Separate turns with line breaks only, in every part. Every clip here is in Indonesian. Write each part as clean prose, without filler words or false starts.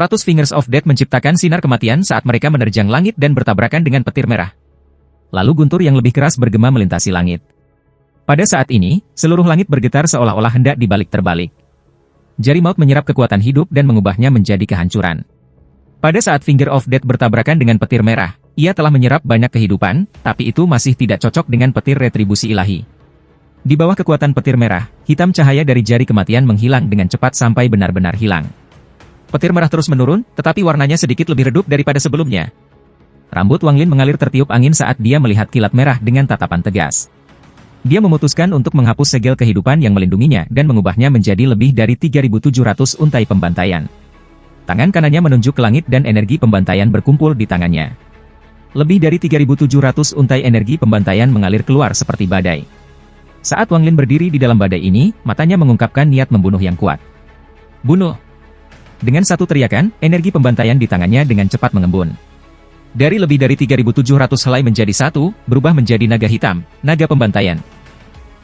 100 Fingers of Death menciptakan sinar kematian saat mereka menerjang langit dan bertabrakan dengan petir merah. Lalu guntur yang lebih keras bergema melintasi langit. Pada saat ini, seluruh langit bergetar seolah-olah hendak dibalik terbalik. Jari maut menyerap kekuatan hidup dan mengubahnya menjadi kehancuran. Pada saat Finger of Death bertabrakan dengan petir merah, ia telah menyerap banyak kehidupan, tapi itu masih tidak cocok dengan petir retribusi ilahi. Di bawah kekuatan petir merah, hitam cahaya dari jari kematian menghilang dengan cepat sampai benar-benar hilang. Petir merah terus menurun, tetapi warnanya sedikit lebih redup daripada sebelumnya. Rambut Wang Lin mengalir tertiup angin saat dia melihat kilat merah dengan tatapan tegas. Dia memutuskan untuk menghapus segel kehidupan yang melindunginya dan mengubahnya menjadi lebih dari 3.700 untai pembantaian. Tangan kanannya menunjuk ke langit dan energi pembantaian berkumpul di tangannya. Lebih dari 3.700 untai energi pembantaian mengalir keluar seperti badai. Saat Wang Lin berdiri di dalam badai ini, matanya mengungkapkan niat membunuh yang kuat. Bunuh! Dengan satu teriakan, energi pembantaian di tangannya dengan cepat mengembun. Dari lebih dari 3.700 helai menjadi satu, berubah menjadi naga hitam, naga pembantaian.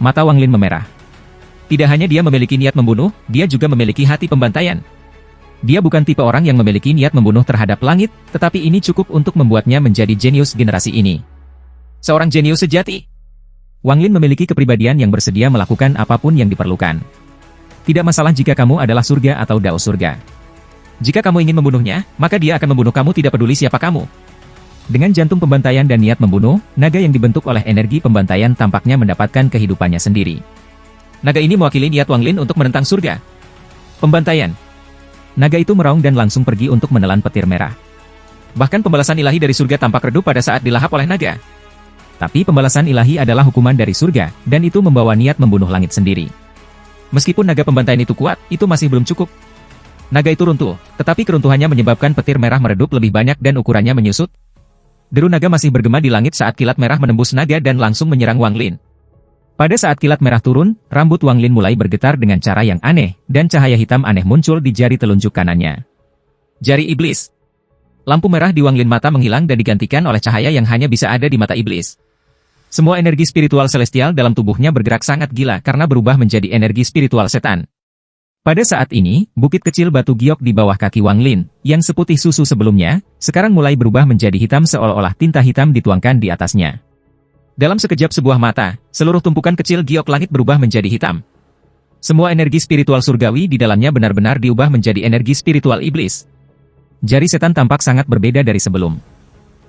Mata Wang Lin memerah. Tidak hanya dia memiliki niat membunuh, dia juga memiliki hati pembantaian. Dia bukan tipe orang yang memiliki niat membunuh terhadap langit, tetapi ini cukup untuk membuatnya menjadi jenius generasi ini. Seorang jenius sejati. Wang Lin memiliki kepribadian yang bersedia melakukan apapun yang diperlukan. Tidak masalah jika kamu adalah surga atau dao surga. Jika kamu ingin membunuhnya, maka dia akan membunuh kamu tidak peduli siapa kamu. Dengan jantung pembantaian dan niat membunuh, naga yang dibentuk oleh energi pembantaian tampaknya mendapatkan kehidupannya sendiri. Naga ini mewakili niat Wang Lin untuk menentang surga. Pembantaian. Naga itu meraung dan langsung pergi untuk menelan petir merah. Bahkan pembalasan ilahi dari surga tampak redup pada saat dilahap oleh naga. Tapi pembalasan ilahi adalah hukuman dari surga, dan itu membawa niat membunuh langit sendiri. Meskipun naga pembantaian itu kuat, itu masih belum cukup. Naga itu runtuh, tetapi keruntuhannya menyebabkan petir merah meredup lebih banyak dan ukurannya menyusut. Deru naga masih bergema di langit saat kilat merah menembus naga dan langsung menyerang Wang Lin. Pada saat kilat merah turun, rambut Wang Lin mulai bergetar dengan cara yang aneh, dan cahaya hitam aneh muncul di jari telunjuk kanannya. Jari iblis. Lampu merah di Wang Lin mata menghilang dan digantikan oleh cahaya yang hanya bisa ada di mata iblis. Semua energi spiritual celestial dalam tubuhnya bergerak sangat gila karena berubah menjadi energi spiritual setan. Pada saat ini, bukit kecil batu giok di bawah kaki Wang Lin, yang seputih susu sebelumnya, sekarang mulai berubah menjadi hitam seolah-olah tinta hitam dituangkan di atasnya. Dalam sekejap sebuah mata, seluruh tumpukan kecil giok langit berubah menjadi hitam. Semua energi spiritual surgawi di dalamnya benar-benar diubah menjadi energi spiritual iblis. Jari setan tampak sangat berbeda dari sebelum.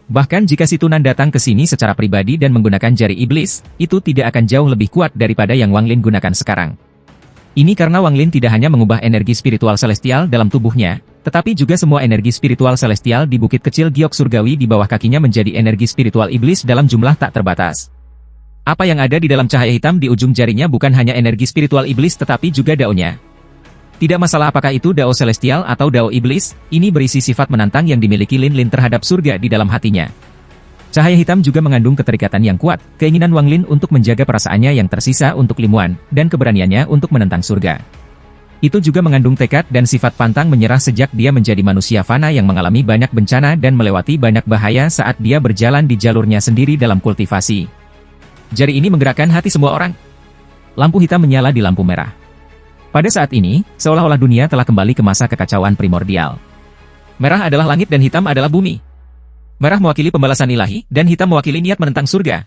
Bahkan jika si Tunan datang ke sini secara pribadi dan menggunakan jari iblis, itu tidak akan jauh lebih kuat daripada yang Wang Lin gunakan sekarang. Ini karena Wang Lin tidak hanya mengubah energi spiritual celestial dalam tubuhnya, tetapi juga semua energi spiritual celestial di bukit kecil giok surgawi di bawah kakinya menjadi energi spiritual iblis dalam jumlah tak terbatas. Apa yang ada di dalam cahaya hitam di ujung jarinya bukan hanya energi spiritual iblis tetapi juga daonya. Tidak masalah apakah itu dao celestial atau dao iblis, ini berisi sifat menantang yang dimiliki Lin Lin terhadap surga di dalam hatinya. Cahaya hitam juga mengandung keterikatan yang kuat, keinginan Wang Lin untuk menjaga perasaannya yang tersisa untuk Lim Wan, dan keberaniannya untuk menentang surga. Itu juga mengandung tekad dan sifat pantang menyerah sejak dia menjadi manusia fana yang mengalami banyak bencana dan melewati banyak bahaya saat dia berjalan di jalurnya sendiri dalam kultivasi. Jari ini menggerakkan hati semua orang. Lampu hitam menyala di lampu merah. Pada saat ini, seolah-olah dunia telah kembali ke masa kekacauan primordial. Merah adalah langit dan hitam adalah bumi. Merah mewakili pembalasan ilahi, dan hitam mewakili niat menentang surga.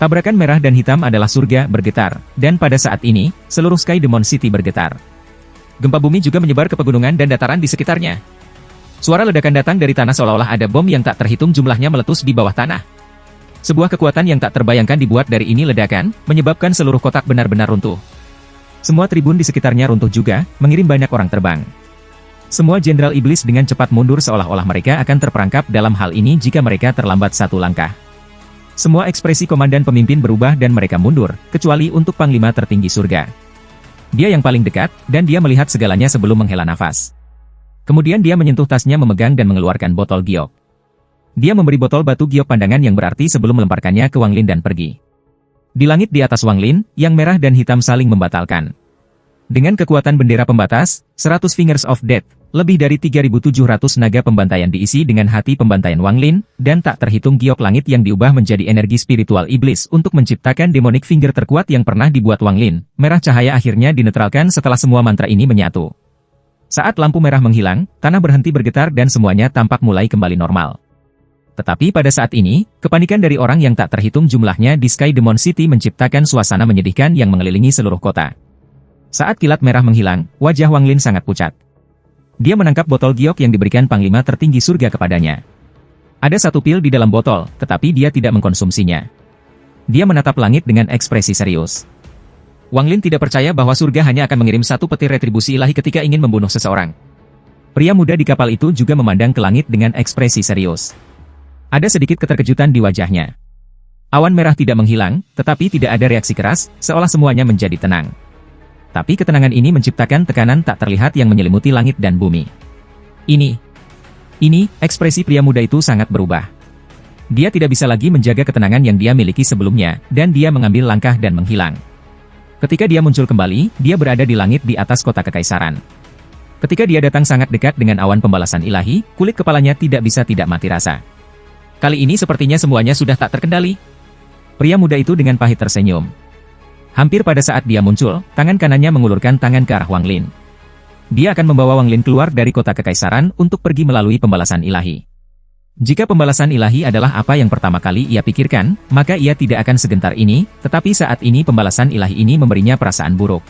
Tabrakan merah dan hitam adalah surga bergetar, dan pada saat ini, seluruh Sky Demon City bergetar. Gempa bumi juga menyebar ke pegunungan dan dataran di sekitarnya. Suara ledakan datang dari tanah seolah-olah ada bom yang tak terhitung jumlahnya meletus di bawah tanah. Sebuah kekuatan yang tak terbayangkan dibuat dari ini ledakan, menyebabkan seluruh kotak benar-benar runtuh. Semua tribun di sekitarnya runtuh juga, mengirim banyak orang terbang. Semua jenderal iblis dengan cepat mundur seolah-olah mereka akan terperangkap dalam hal ini jika mereka terlambat satu langkah. Semua ekspresi komandan pemimpin berubah dan mereka mundur, kecuali untuk panglima tertinggi surga. Dia yang paling dekat, dan dia melihat segalanya sebelum menghela nafas. Kemudian dia menyentuh tasnya memegang dan mengeluarkan botol giok. Dia memberi botol batu giok pandangan yang berarti sebelum melemparkannya ke Wang Lin dan pergi. Di langit di atas Wang Lin, yang merah dan hitam saling membatalkan. Dengan kekuatan bendera pembatas, 100 Fingers of Death, lebih dari 3.700 naga pembantaian diisi dengan hati pembantaian Wang Lin, dan tak terhitung giok langit yang diubah menjadi energi spiritual iblis untuk menciptakan demonic finger terkuat yang pernah dibuat Wang Lin. Merah cahaya akhirnya dinetralkan setelah semua mantra ini menyatu. Saat lampu merah menghilang, tanah berhenti bergetar dan semuanya tampak mulai kembali normal. Tetapi pada saat ini, kepanikan dari orang yang tak terhitung jumlahnya di Sky Demon City menciptakan suasana menyedihkan yang mengelilingi seluruh kota. Saat kilat merah menghilang, wajah Wang Lin sangat pucat. Dia menangkap botol giok yang diberikan Panglima tertinggi surga kepadanya. Ada satu pil di dalam botol, tetapi dia tidak mengkonsumsinya. Dia menatap langit dengan ekspresi serius. Wang Lin tidak percaya bahwa surga hanya akan mengirim satu petir retribusi ilahi ketika ingin membunuh seseorang. Pria muda di kapal itu juga memandang ke langit dengan ekspresi serius. Ada sedikit keterkejutan di wajahnya. Awan merah tidak menghilang, tetapi tidak ada reaksi keras, seolah semuanya menjadi tenang. Tapi ketenangan ini menciptakan tekanan tak terlihat yang menyelimuti langit dan bumi. Ini, ekspresi pria muda itu sangat berubah. Dia tidak bisa lagi menjaga ketenangan yang dia miliki sebelumnya, dan dia mengambil langkah dan menghilang. Ketika dia muncul kembali, dia berada di langit di atas kota kekaisaran. Ketika dia datang sangat dekat dengan awan pembalasan ilahi, kulit kepalanya tidak bisa tidak mati rasa. Kali ini sepertinya semuanya sudah tak terkendali. Pria muda itu dengan pahit tersenyum. Hampir pada saat dia muncul, tangan kanannya mengulurkan tangan ke arah Wang Lin. Dia akan membawa Wang Lin keluar dari kota kekaisaran untuk pergi melalui pembalasan ilahi. Jika pembalasan ilahi adalah apa yang pertama kali ia pikirkan, maka ia tidak akan segentar ini, tetapi saat ini pembalasan ilahi ini memberinya perasaan buruk.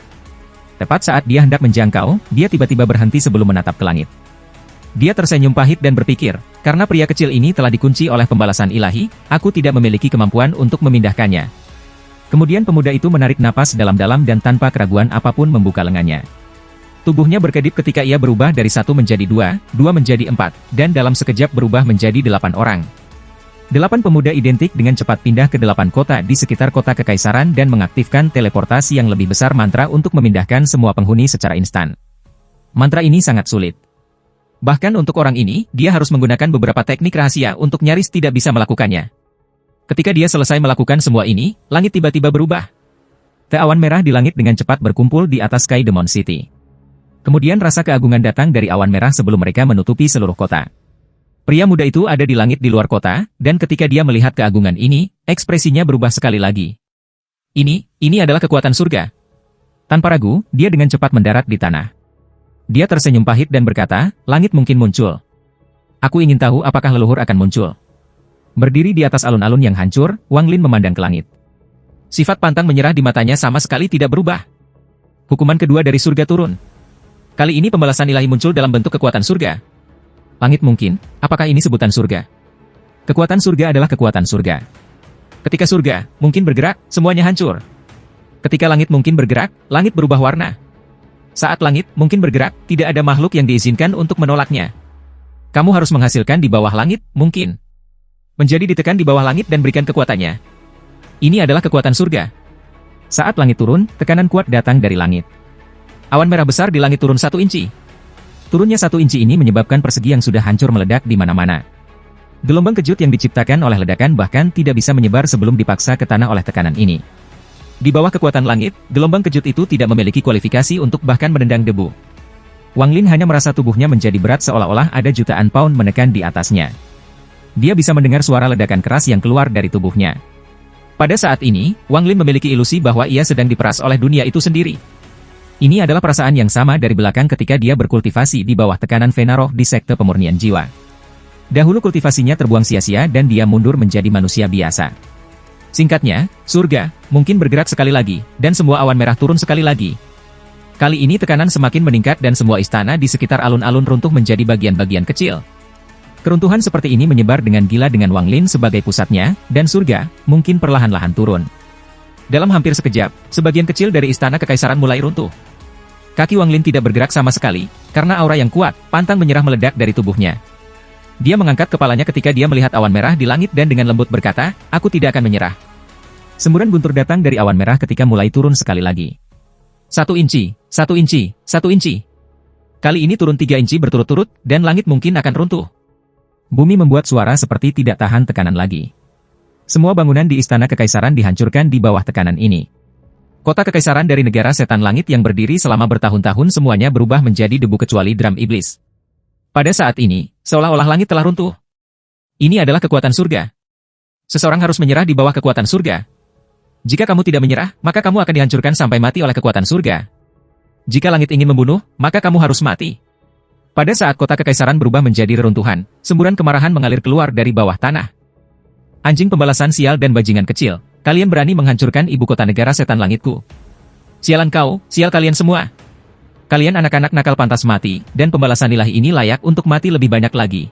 Tepat saat dia hendak menjangkau, dia tiba-tiba berhenti sebelum menatap ke langit. Dia tersenyum pahit dan berpikir, karena pria kecil ini telah dikunci oleh pembalasan ilahi, aku tidak memiliki kemampuan untuk memindahkannya. Kemudian pemuda itu menarik napas dalam-dalam dan tanpa keraguan apapun membuka lengannya. Tubuhnya berkedip ketika ia berubah dari 1 menjadi 2, 2 menjadi 4, dan dalam sekejap berubah menjadi 8 orang. 8 pemuda identik dengan cepat pindah ke 8 kota di sekitar kota kekaisaran dan mengaktifkan teleportasi yang lebih besar mantra untuk memindahkan semua penghuni secara instan. Mantra ini sangat sulit. Bahkan untuk orang ini, dia harus menggunakan beberapa teknik rahasia untuk nyaris tidak bisa melakukannya. Ketika dia selesai melakukan semua ini, langit tiba-tiba berubah. Awan merah di langit dengan cepat berkumpul di atas Sky Demon City. Kemudian rasa keagungan datang dari awan merah sebelum mereka menutupi seluruh kota. Pria muda itu ada di langit di luar kota, dan ketika dia melihat keagungan ini, ekspresinya berubah sekali lagi. Ini adalah kekuatan surga. Tanpa ragu, dia dengan cepat mendarat di tanah. Dia tersenyum pahit dan berkata, langit mungkin muncul. Aku ingin tahu apakah leluhur akan muncul. Berdiri di atas alun-alun yang hancur, Wang Lin memandang ke langit. Sifat pantang menyerah di matanya sama sekali tidak berubah. Hukuman kedua dari surga turun. Kali ini pembalasan ilahi muncul dalam bentuk kekuatan surga. Langit mungkin, apakah ini sebutan surga? Kekuatan surga adalah kekuatan surga. Ketika surga mungkin bergerak, semuanya hancur. Ketika langit mungkin bergerak, langit berubah warna. Saat langit mungkin bergerak, tidak ada makhluk yang diizinkan untuk menolaknya. Kamu harus menghasilkan di bawah langit, mungkin. Menjadi ditekan di bawah langit dan berikan kekuatannya. Ini adalah kekuatan surga. Saat langit turun, tekanan kuat datang dari langit. Awan merah besar di langit turun 1 inci. Turunnya 1 inci ini menyebabkan persegi yang sudah hancur meledak di mana-mana. Gelombang kejut yang diciptakan oleh ledakan bahkan tidak bisa menyebar sebelum dipaksa ke tanah oleh tekanan ini. Di bawah kekuatan langit, gelombang kejut itu tidak memiliki kualifikasi untuk bahkan menendang debu. Wang Lin hanya merasa tubuhnya menjadi berat seolah-olah ada jutaan pound menekan di atasnya. Dia bisa mendengar suara ledakan keras yang keluar dari tubuhnya. Pada saat ini, Wang Lin memiliki ilusi bahwa ia sedang diperas oleh dunia itu sendiri. Ini adalah perasaan yang sama dari belakang ketika dia berkultivasi di bawah tekanan Vena Roh di sekte pemurnian jiwa. Dahulu kultivasinya terbuang sia-sia dan dia mundur menjadi manusia biasa. Singkatnya, surga mungkin bergerak sekali lagi, dan semua awan merah turun sekali lagi. Kali ini tekanan semakin meningkat dan semua istana di sekitar alun-alun runtuh menjadi bagian-bagian kecil. Keruntuhan seperti ini menyebar dengan gila dengan Wang Lin sebagai pusatnya, dan surga mungkin perlahan-lahan turun. Dalam hampir sekejap, sebagian kecil dari istana kekaisaran mulai runtuh. Kaki Wang Lin tidak bergerak sama sekali, karena aura yang kuat, pantang menyerah meledak dari tubuhnya. Dia mengangkat kepalanya ketika dia melihat awan merah di langit dan dengan lembut berkata, aku tidak akan menyerah. Semburan guntur datang dari awan merah ketika mulai turun sekali lagi. 1 inci, 1 inci, 1 inci. Kali ini turun 3 inci berturut-turut, dan langit mungkin akan runtuh. Bumi membuat suara seperti tidak tahan tekanan lagi. Semua bangunan di istana kekaisaran dihancurkan di bawah tekanan ini. Kota kekaisaran dari negara setan langit yang berdiri selama bertahun-tahun semuanya berubah menjadi debu kecuali drum iblis. Pada saat ini, seolah-olah langit telah runtuh. Ini adalah kekuatan surga. Seseorang harus menyerah di bawah kekuatan surga. Jika kamu tidak menyerah, maka kamu akan dihancurkan sampai mati oleh kekuatan surga. Jika langit ingin membunuh, maka kamu harus mati. Pada saat kota kekaisaran berubah menjadi reruntuhan, semburan kemarahan mengalir keluar dari bawah tanah. Anjing pembalasan sial dan bajingan kecil, kalian berani menghancurkan ibu kota negara setan langitku. Sialan kau, sial kalian semua. Kalian anak-anak nakal pantas mati, dan pembalasan ilahi ini layak untuk mati lebih banyak lagi.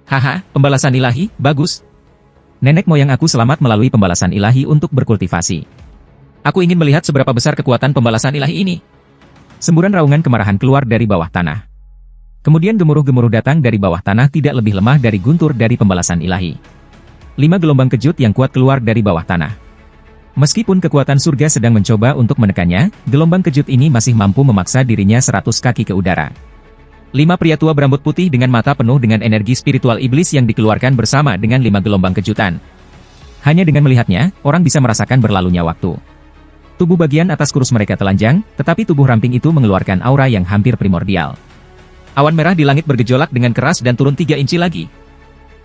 Haha, pembalasan ilahi, bagus. Nenek moyang aku selamat melalui pembalasan ilahi untuk berkultivasi. Aku ingin melihat seberapa besar kekuatan pembalasan ilahi ini. Semburan raungan kemarahan keluar dari bawah tanah. Kemudian gemuruh-gemuruh datang dari bawah tanah tidak lebih lemah dari guntur dari pembalasan ilahi. 5 gelombang kejut yang kuat keluar dari bawah tanah. Meskipun kekuatan surga sedang mencoba untuk menekannya, gelombang kejut ini masih mampu memaksa dirinya 100 kaki ke udara. 5 pria tua berambut putih dengan mata penuh dengan energi spiritual iblis yang dikeluarkan bersama dengan 5 gelombang kejutan. Hanya dengan melihatnya, orang bisa merasakan berlalunya waktu. Tubuh bagian atas kurus mereka telanjang, tetapi tubuh ramping itu mengeluarkan aura yang hampir primordial. Awan merah di langit bergejolak dengan keras dan turun 3 inci lagi.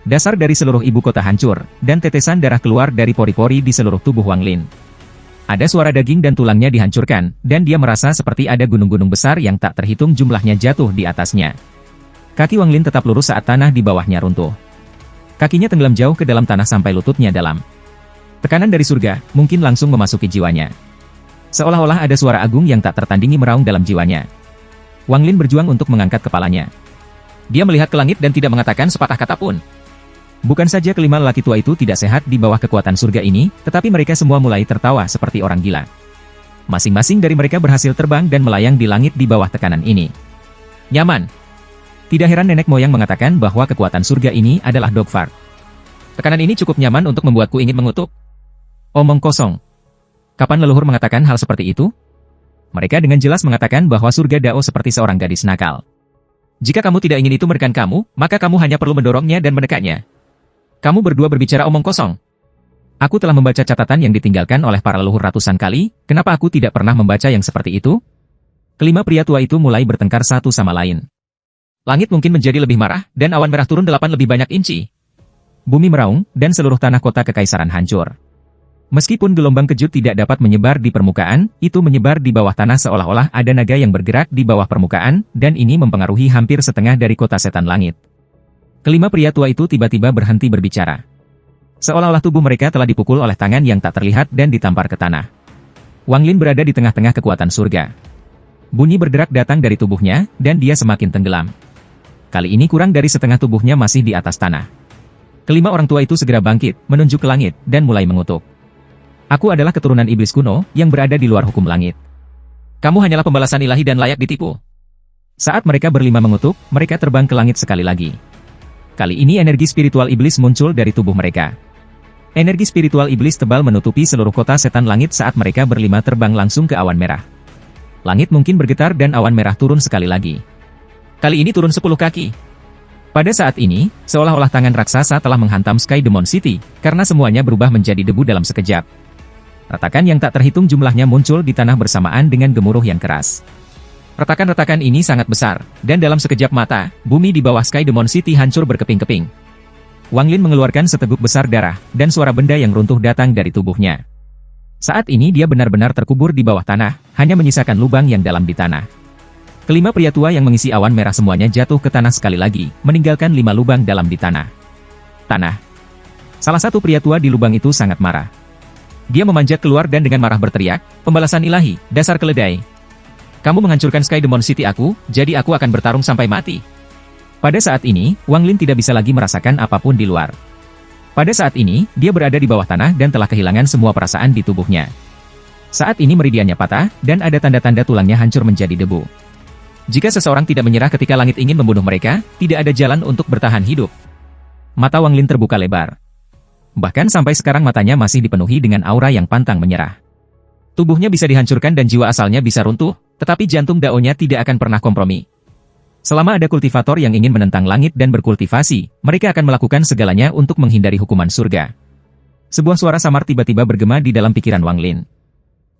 Dasar dari seluruh ibu kota hancur, dan tetesan darah keluar dari pori-pori di seluruh tubuh Wang Lin. Ada suara daging dan tulangnya dihancurkan, dan dia merasa seperti ada gunung-gunung besar yang tak terhitung jumlahnya jatuh di atasnya. Kaki Wang Lin tetap lurus saat tanah di bawahnya runtuh. Kakinya tenggelam jauh ke dalam tanah sampai lututnya dalam. Tekanan dari surga, mungkin langsung memasuki jiwanya. Seolah-olah ada suara agung yang tak tertandingi meraung dalam jiwanya. Wang Lin berjuang untuk mengangkat kepalanya. Dia melihat ke langit dan tidak mengatakan sepatah kata pun. Bukan saja kelima lelaki tua itu tidak sehat di bawah kekuatan surga ini, tetapi mereka semua mulai tertawa seperti orang gila. Masing-masing dari mereka berhasil terbang dan melayang di langit di bawah tekanan ini. Nyaman. Tidak heran nenek moyang mengatakan bahwa kekuatan surga ini adalah dogfart. Tekanan ini cukup nyaman untuk membuatku ingin mengutuk. Omong kosong. Kapan leluhur mengatakan hal seperti itu? Mereka dengan jelas mengatakan bahwa surga Dao seperti seorang gadis nakal. Jika kamu tidak ingin itu menekan kamu, maka kamu hanya perlu mendorongnya dan menekannya. Kamu berdua berbicara omong kosong. Aku telah membaca catatan yang ditinggalkan oleh para leluhur ratusan kali, kenapa aku tidak pernah membaca yang seperti itu? Kelima pria tua itu mulai bertengkar satu sama lain. Langit mungkin menjadi lebih marah, dan awan merah turun 8 lebih banyak inci. Bumi meraung, dan seluruh tanah kota kekaisaran hancur. Meskipun gelombang kejut tidak dapat menyebar di permukaan, itu menyebar di bawah tanah seolah-olah ada naga yang bergerak di bawah permukaan, dan ini mempengaruhi hampir setengah dari kota setan langit. Kelima pria tua itu tiba-tiba berhenti berbicara. Seolah-olah tubuh mereka telah dipukul oleh tangan yang tak terlihat dan ditampar ke tanah. Wang Lin berada di tengah-tengah kekuatan surga. Bunyi bergerak datang dari tubuhnya, dan dia semakin tenggelam. Kali ini kurang dari setengah tubuhnya masih di atas tanah. Kelima orang tua itu segera bangkit, menunjuk ke langit, dan mulai mengutuk. Aku adalah keturunan iblis kuno, yang berada di luar hukum langit. Kamu hanyalah pembalasan ilahi dan layak ditipu. Saat mereka berlima mengutuk, mereka terbang ke langit sekali lagi. Kali ini energi spiritual iblis muncul dari tubuh mereka. Energi spiritual iblis tebal menutupi seluruh kota setan langit saat mereka berlima terbang langsung ke awan merah. Langit mungkin bergetar dan awan merah turun sekali lagi. Kali ini turun 10 kaki. Pada saat ini, seolah-olah tangan raksasa telah menghantam Sky Demon City, karena semuanya berubah menjadi debu dalam sekejap. Retakan yang tak terhitung jumlahnya muncul di tanah bersamaan dengan gemuruh yang keras. Retakan-retakan ini sangat besar, dan dalam sekejap mata, bumi di bawah Sky Demon City hancur berkeping-keping. Wang Lin mengeluarkan seteguk besar darah, dan suara benda yang runtuh datang dari tubuhnya. Saat ini dia benar-benar terkubur di bawah tanah, hanya menyisakan lubang yang dalam di tanah. Kelima pria tua yang mengisi awan merah semuanya jatuh ke tanah sekali lagi, meninggalkan 5 lubang dalam di tanah. Salah satu pria tua di lubang itu sangat marah. Dia memanjat keluar dan dengan marah berteriak, "Pembalasan ilahi, dasar keledai. Kamu menghancurkan Sky Demon City aku, jadi aku akan bertarung sampai mati." Pada saat ini, Wang Lin tidak bisa lagi merasakan apapun di luar. Pada saat ini, dia berada di bawah tanah dan telah kehilangan semua perasaan di tubuhnya. Saat ini meridiannya patah, dan ada tanda-tanda tulangnya hancur menjadi debu. Jika seseorang tidak menyerah ketika langit ingin membunuh mereka, tidak ada jalan untuk bertahan hidup. Mata Wang Lin terbuka lebar. Bahkan sampai sekarang matanya masih dipenuhi dengan aura yang pantang menyerah. Tubuhnya bisa dihancurkan dan jiwa asalnya bisa runtuh, tetapi jantung Dao-nya tidak akan pernah kompromi. Selama ada kultivator yang ingin menentang langit dan berkultivasi, mereka akan melakukan segalanya untuk menghindari hukuman surga. Sebuah suara samar tiba-tiba bergema di dalam pikiran Wang Lin.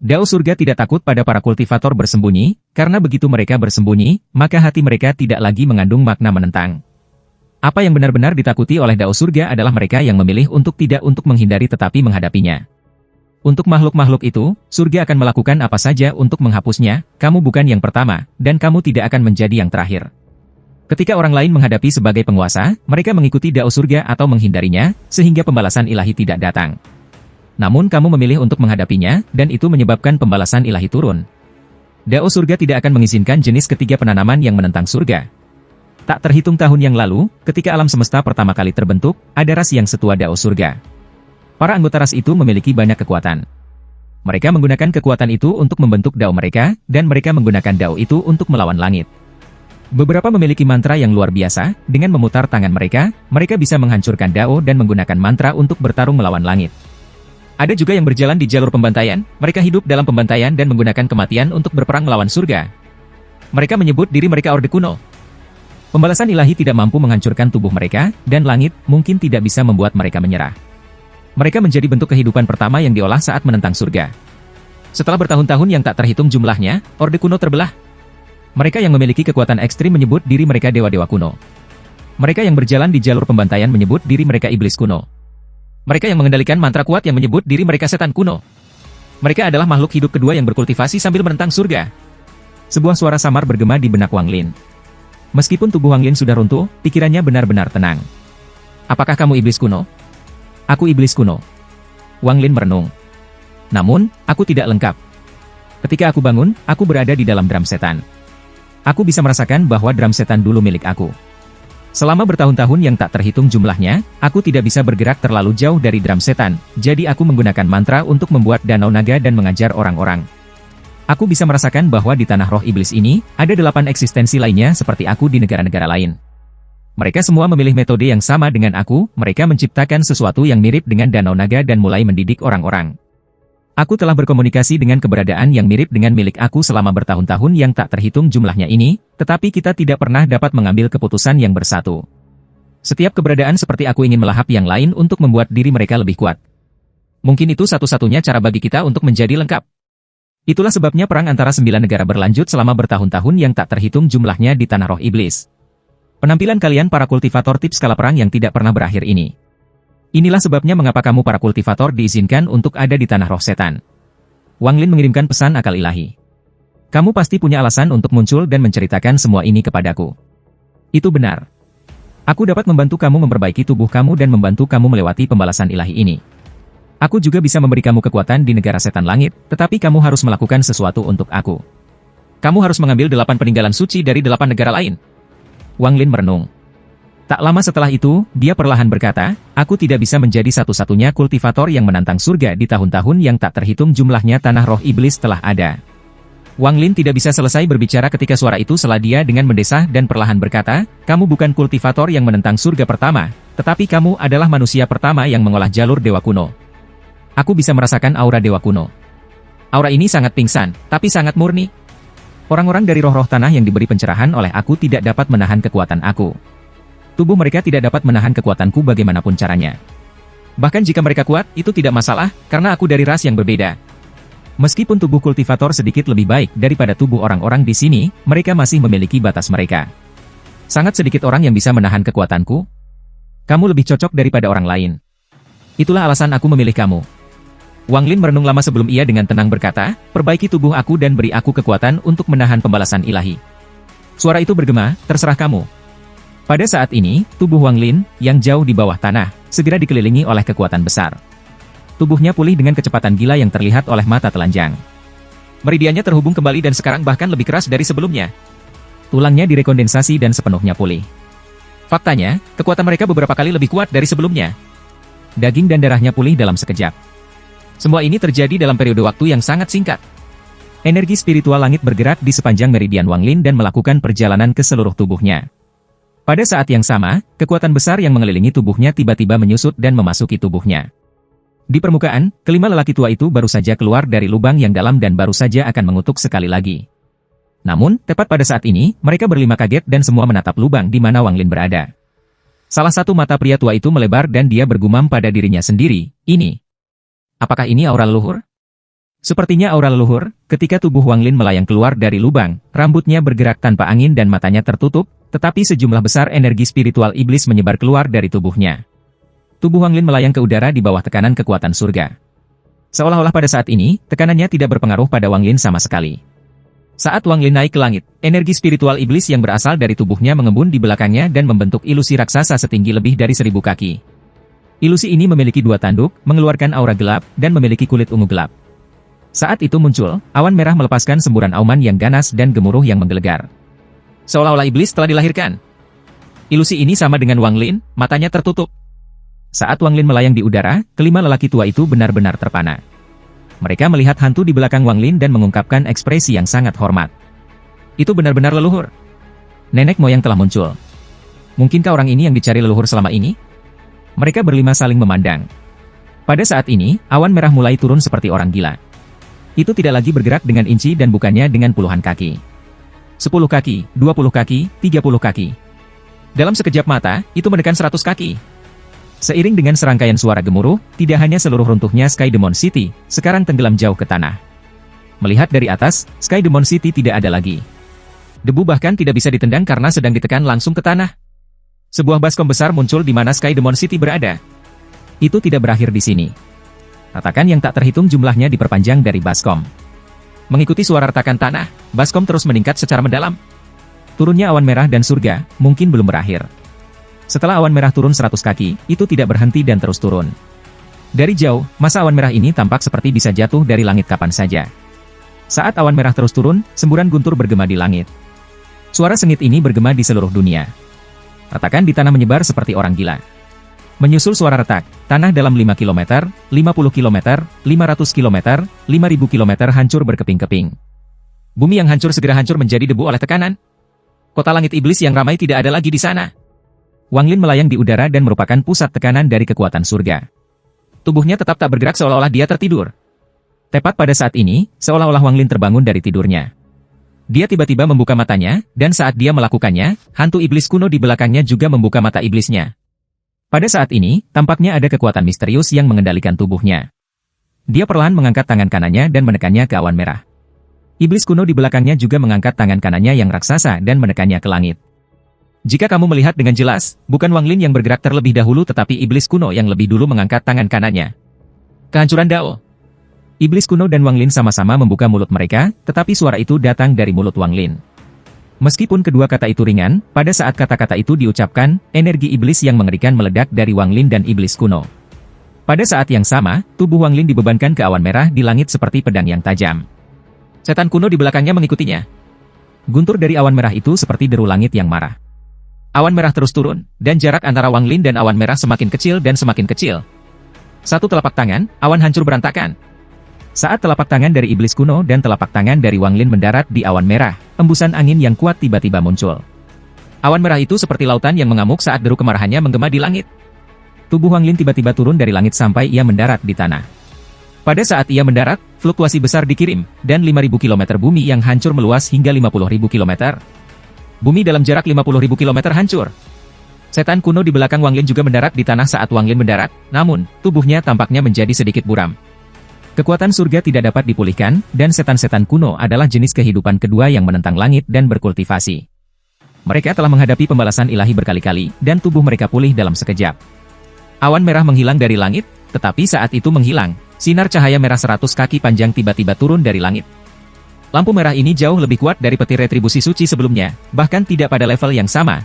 Dao surga tidak takut pada para kultivator bersembunyi, karena begitu mereka bersembunyi, maka hati mereka tidak lagi mengandung makna menentang. Apa yang benar-benar ditakuti oleh Dao surga adalah mereka yang memilih untuk tidak untuk menghindari tetapi menghadapinya. Untuk makhluk-makhluk itu, surga akan melakukan apa saja untuk menghapusnya, kamu bukan yang pertama, dan kamu tidak akan menjadi yang terakhir. Ketika orang lain menghadapi sebagai penguasa, mereka mengikuti dao surga atau menghindarinya, sehingga pembalasan ilahi tidak datang. Namun kamu memilih untuk menghadapinya, dan itu menyebabkan pembalasan ilahi turun. Dao surga tidak akan mengizinkan jenis ketiga penanaman yang menentang surga. Tak terhitung tahun yang lalu, ketika alam semesta pertama kali terbentuk, ada ras yang setua dao surga. Para anggota ras itu memiliki banyak kekuatan. Mereka menggunakan kekuatan itu untuk membentuk dao mereka, dan mereka menggunakan dao itu untuk melawan langit. Beberapa memiliki mantra yang luar biasa, dengan memutar tangan mereka, mereka bisa menghancurkan dao dan menggunakan mantra untuk bertarung melawan langit. Ada juga yang berjalan di jalur pembantaian, mereka hidup dalam pembantaian dan menggunakan kematian untuk berperang melawan surga. Mereka menyebut diri mereka Orde Kuno. Pembalasan ilahi tidak mampu menghancurkan tubuh mereka, dan langit mungkin tidak bisa membuat mereka menyerah. Mereka menjadi bentuk kehidupan pertama yang diolah saat menentang surga. Setelah bertahun-tahun yang tak terhitung jumlahnya, Orde Kuno terbelah. Mereka yang memiliki kekuatan ekstrim menyebut diri mereka dewa-dewa kuno. Mereka yang berjalan di jalur pembantaian menyebut diri mereka iblis kuno. Mereka yang mengendalikan mantra kuat yang menyebut diri mereka setan kuno. Mereka adalah makhluk hidup kedua yang berkultivasi sambil menentang surga. Sebuah suara samar bergema di benak Wang Lin. Meskipun tubuh Wang Lin sudah runtuh, pikirannya benar-benar tenang. Apakah kamu iblis kuno? Aku iblis kuno. Wang Lin merenung. Namun, aku tidak lengkap. Ketika aku bangun, aku berada di dalam drum setan. Aku bisa merasakan bahwa drum setan dulu milik aku. Selama bertahun-tahun yang tak terhitung jumlahnya, aku tidak bisa bergerak terlalu jauh dari drum setan, jadi aku menggunakan mantra untuk membuat danau naga dan mengajar orang-orang. Aku bisa merasakan bahwa di tanah roh iblis ini, ada 8 eksistensi lainnya seperti aku di negara-negara lain. Mereka semua memilih metode yang sama dengan aku, mereka menciptakan sesuatu yang mirip dengan danau naga dan mulai mendidik orang-orang. Aku telah berkomunikasi dengan keberadaan yang mirip dengan milik aku selama bertahun-tahun yang tak terhitung jumlahnya ini, tetapi kita tidak pernah dapat mengambil keputusan yang bersatu. Setiap keberadaan seperti aku ingin melahap yang lain untuk membuat diri mereka lebih kuat. Mungkin itu satu-satunya cara bagi kita untuk menjadi lengkap. Itulah sebabnya perang antara 9 negara berlanjut selama bertahun-tahun yang tak terhitung jumlahnya di tanah roh iblis. Penampilan kalian para kultivator tips skala perang yang tidak pernah berakhir ini. Inilah sebabnya mengapa kamu para kultivator diizinkan untuk ada di tanah roh setan. Wang Lin mengirimkan pesan akal ilahi. Kamu pasti punya alasan untuk muncul dan menceritakan semua ini kepadaku. Itu benar. Aku dapat membantu kamu memperbaiki tubuh kamu dan membantu kamu melewati pembalasan ilahi ini. Aku juga bisa memberi kamu kekuatan di negara setan langit, tetapi kamu harus melakukan sesuatu untuk aku. Kamu harus mengambil 8 peninggalan suci dari 8 negara lain. Wang Lin merenung. Tak lama setelah itu, dia perlahan berkata, aku tidak bisa menjadi satu-satunya kultivator yang menantang surga di tahun-tahun yang tak terhitung jumlahnya tanah roh iblis telah ada. Wang Lin tidak bisa selesai berbicara ketika suara itu setelah dia dengan mendesah dan perlahan berkata, kamu bukan kultivator yang menentang surga pertama, tetapi kamu adalah manusia pertama yang mengolah jalur dewa kuno. Aku bisa merasakan aura dewa kuno. Aura ini sangat pingsan, tapi sangat murni. Orang-orang dari roh-roh tanah yang diberi pencerahan oleh aku tidak dapat menahan kekuatan aku. Tubuh mereka tidak dapat menahan kekuatanku bagaimanapun caranya. Bahkan jika mereka kuat, itu tidak masalah, karena aku dari ras yang berbeda. Meskipun tubuh kultivator sedikit lebih baik daripada tubuh orang-orang di sini, mereka masih memiliki batas mereka. Sangat sedikit orang yang bisa menahan kekuatanku. Kamu lebih cocok daripada orang lain. Itulah alasan aku memilih kamu. Wang Lin merenung lama sebelum ia dengan tenang berkata, perbaiki tubuh aku dan beri aku kekuatan untuk menahan pembalasan ilahi. Suara itu bergema, terserah kamu. Pada saat ini, tubuh Wang Lin, yang jauh di bawah tanah, segera dikelilingi oleh kekuatan besar. Tubuhnya pulih dengan kecepatan gila yang terlihat oleh mata telanjang. Meridiannya terhubung kembali dan sekarang bahkan lebih keras dari sebelumnya. Tulangnya direkondensasi dan sepenuhnya pulih. Faktanya, kekuatan mereka beberapa kali lebih kuat dari sebelumnya. Daging dan darahnya pulih dalam sekejap. Semua ini terjadi dalam periode waktu yang sangat singkat. Energi spiritual langit bergerak di sepanjang meridian Wang Lin dan melakukan perjalanan ke seluruh tubuhnya. Pada saat yang sama, kekuatan besar yang mengelilingi tubuhnya tiba-tiba menyusut dan memasuki tubuhnya. Di permukaan, kelima lelaki tua itu baru saja keluar dari lubang yang dalam dan baru saja akan mengutuk sekali lagi. Namun, tepat pada saat ini, mereka berlima kaget dan semua menatap lubang di mana Wang Lin berada. Salah satu mata pria tua itu melebar dan dia bergumam pada dirinya sendiri, ini. Apakah ini aura leluhur? Sepertinya aura leluhur, ketika tubuh Wang Lin melayang keluar dari lubang, rambutnya bergerak tanpa angin dan matanya tertutup, tetapi sejumlah besar energi spiritual iblis menyebar keluar dari tubuhnya. Tubuh Wang Lin melayang ke udara di bawah tekanan kekuatan surga. Seolah-olah pada saat ini, tekanannya tidak berpengaruh pada Wang Lin sama sekali. Saat Wang Lin naik ke langit, energi spiritual iblis yang berasal dari tubuhnya mengembun di belakangnya dan membentuk ilusi raksasa setinggi lebih dari 1000 kaki. Ilusi ini memiliki 2 tanduk, mengeluarkan aura gelap, dan memiliki kulit ungu gelap. Saat itu muncul, awan merah melepaskan semburan auman yang ganas dan gemuruh yang menggelegar. Seolah-olah iblis telah dilahirkan. Ilusi ini sama dengan Wang Lin, matanya tertutup. Saat Wang Lin melayang di udara, kelima lelaki tua itu benar-benar terpana. Mereka melihat hantu di belakang Wang Lin dan mengungkapkan ekspresi yang sangat hormat. Itu benar-benar leluhur. Nenek moyang telah muncul. Mungkinkah orang ini yang dicari leluhur selama ini? Mereka berlima saling memandang. Pada saat ini, awan merah mulai turun seperti orang gila. Itu tidak lagi bergerak dengan inci dan bukannya dengan puluhan kaki. 10 kaki, 20 kaki, 30 kaki. Dalam sekejap mata, itu mendekat 100 kaki. Seiring dengan serangkaian suara gemuruh, tidak hanya seluruh runtuhnya Sky Demon City, sekarang tenggelam jauh ke tanah. Melihat dari atas, Sky Demon City tidak ada lagi. Debu bahkan tidak bisa ditendang karena sedang ditekan langsung ke tanah. Sebuah baskom besar muncul di mana Sky Demon City berada. Itu tidak berakhir di sini. Retakan yang tak terhitung jumlahnya diperpanjang dari baskom. Mengikuti suara retakan tanah, baskom terus meningkat secara mendalam. Turunnya awan merah dan surga, mungkin belum berakhir. Setelah awan merah turun 100 kaki, itu tidak berhenti dan terus turun. Dari jauh, masa awan merah ini tampak seperti bisa jatuh dari langit kapan saja. Saat awan merah terus turun, semburan guntur bergema di langit. Suara sengit ini bergema di seluruh dunia. Retakan di tanah menyebar seperti orang gila. Menyusul suara retak, tanah dalam 5 km, 50 km, 500 km, 5000 km hancur berkeping-keping. Bumi yang hancur segera hancur menjadi debu oleh tekanan. Kota langit iblis yang ramai tidak ada lagi di sana. Wang Lin melayang di udara dan merupakan pusat tekanan dari kekuatan surga. Tubuhnya tetap tak bergerak seolah-olah dia tertidur. Tepat pada saat ini, seolah-olah Wang Lin terbangun dari tidurnya. Dia tiba-tiba membuka matanya, dan saat dia melakukannya, hantu iblis kuno di belakangnya juga membuka mata iblisnya. Pada saat ini, tampaknya ada kekuatan misterius yang mengendalikan tubuhnya. Dia perlahan mengangkat tangan kanannya dan menekannya ke awan merah. Iblis kuno di belakangnya juga mengangkat tangan kanannya yang raksasa dan menekannya ke langit. Jika kamu melihat dengan jelas, bukan Wang Lin yang bergerak terlebih dahulu tetapi iblis kuno yang lebih dulu mengangkat tangan kanannya. Kehancuran Dao. Iblis kuno dan Wang Lin sama-sama membuka mulut mereka, tetapi suara itu datang dari mulut Wang Lin. Meskipun kedua kata itu ringan, pada saat kata-kata itu diucapkan, energi iblis yang mengerikan meledak dari Wang Lin dan iblis kuno. Pada saat yang sama, tubuh Wang Lin dibebankan ke awan merah di langit seperti pedang yang tajam. Setan kuno di belakangnya mengikutinya. Guntur dari awan merah itu seperti deru langit yang marah. Awan merah terus turun, dan jarak antara Wang Lin dan awan merah semakin kecil dan semakin kecil. Satu telapak tangan, awan hancur berantakan. Saat telapak tangan dari iblis kuno dan telapak tangan dari Wang Lin mendarat di awan merah, embusan angin yang kuat tiba-tiba muncul. Awan merah itu seperti lautan yang mengamuk saat deru kemarahannya menggema di langit. Tubuh Wang Lin tiba-tiba turun dari langit sampai ia mendarat di tanah. Pada saat ia mendarat, fluktuasi besar dikirim, dan 5.000 km bumi yang hancur meluas hingga 50.000 km. Bumi dalam jarak 50.000 km hancur. Setan kuno di belakang Wang Lin juga mendarat di tanah saat Wang Lin mendarat, namun, tubuhnya tampaknya menjadi sedikit buram. Kekuatan surga tidak dapat dipulihkan, dan setan-setan kuno adalah jenis kehidupan kedua yang menentang langit dan berkultivasi. Mereka telah menghadapi pembalasan ilahi berkali-kali, dan tubuh mereka pulih dalam sekejap. Awan merah menghilang dari langit, tetapi saat itu menghilang, sinar cahaya merah 100 kaki panjang tiba-tiba turun dari langit. Lampu merah ini jauh lebih kuat dari petir retribusi suci sebelumnya, bahkan tidak pada level yang sama.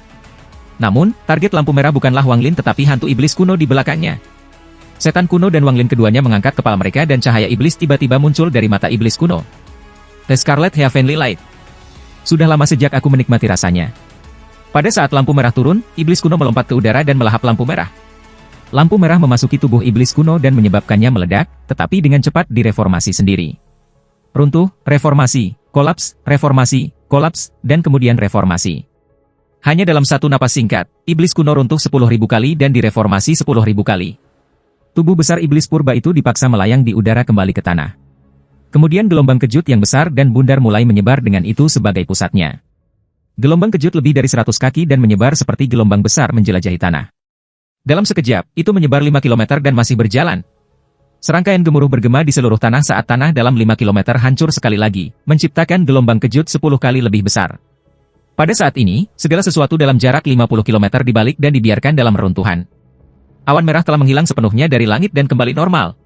Namun, target lampu merah bukanlah Wang Lin tetapi hantu iblis kuno di belakangnya. Setan kuno dan Wang Lin keduanya mengangkat kepala mereka dan cahaya iblis tiba-tiba muncul dari mata iblis kuno. The Scarlet Heavenly Light. Sudah lama sejak aku menikmati rasanya. Pada saat lampu merah turun, iblis kuno melompat ke udara dan melahap lampu merah. Lampu merah memasuki tubuh iblis kuno dan menyebabkannya meledak, tetapi dengan cepat direformasi sendiri. Runtuh, reformasi, kolaps, dan kemudian reformasi. Hanya dalam satu napas singkat, iblis kuno runtuh 10.000 kali dan direformasi 10.000 kali. Tubuh besar iblis purba itu dipaksa melayang di udara kembali ke tanah. Kemudian gelombang kejut yang besar dan bundar mulai menyebar dengan itu sebagai pusatnya. Gelombang kejut lebih dari 100 kaki dan menyebar seperti gelombang besar menjelajahi tanah. Dalam sekejap, itu menyebar 5 km dan masih berjalan. Serangkaian gemuruh bergema di seluruh tanah saat tanah dalam 5 km hancur sekali lagi, menciptakan gelombang kejut 10 kali lebih besar. Pada saat ini, segala sesuatu dalam jarak 50 km dibalik dan dibiarkan dalam reruntuhan. Awan merah telah menghilang sepenuhnya dari langit dan kembali normal.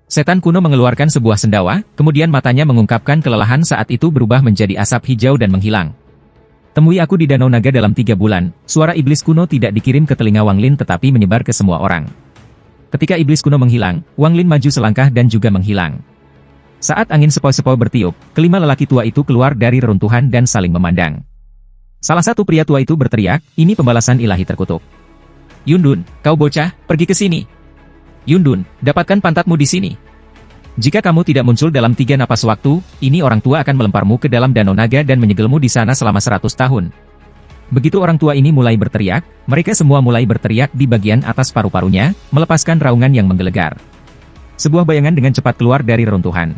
Setan kuno mengeluarkan sebuah sendawa, kemudian matanya mengungkapkan kelelahan saat itu berubah menjadi asap hijau dan menghilang. Temui aku di Danau Naga dalam 3 bulan, suara iblis kuno tidak dikirim ke telinga Wang Lin tetapi menyebar ke semua orang. Ketika iblis kuno menghilang, Wang Lin maju selangkah dan juga menghilang. Saat angin sepoi-sepoi bertiup, kelima lelaki tua itu keluar dari reruntuhan dan saling memandang. Salah satu pria tua itu berteriak, ini pembalasan ilahi terkutuk. Yundun, kau bocah, pergi ke sini. Yundun, dapatkan pantatmu di sini. Jika kamu tidak muncul dalam 3 napas waktu, ini orang tua akan melemparmu ke dalam Danau Naga dan menyegelmu di sana selama 100 tahun. Begitu orang tua ini mulai berteriak, mereka semua mulai berteriak di bagian atas paru-parunya, melepaskan raungan yang menggelegar. Sebuah bayangan dengan cepat keluar dari reruntuhan.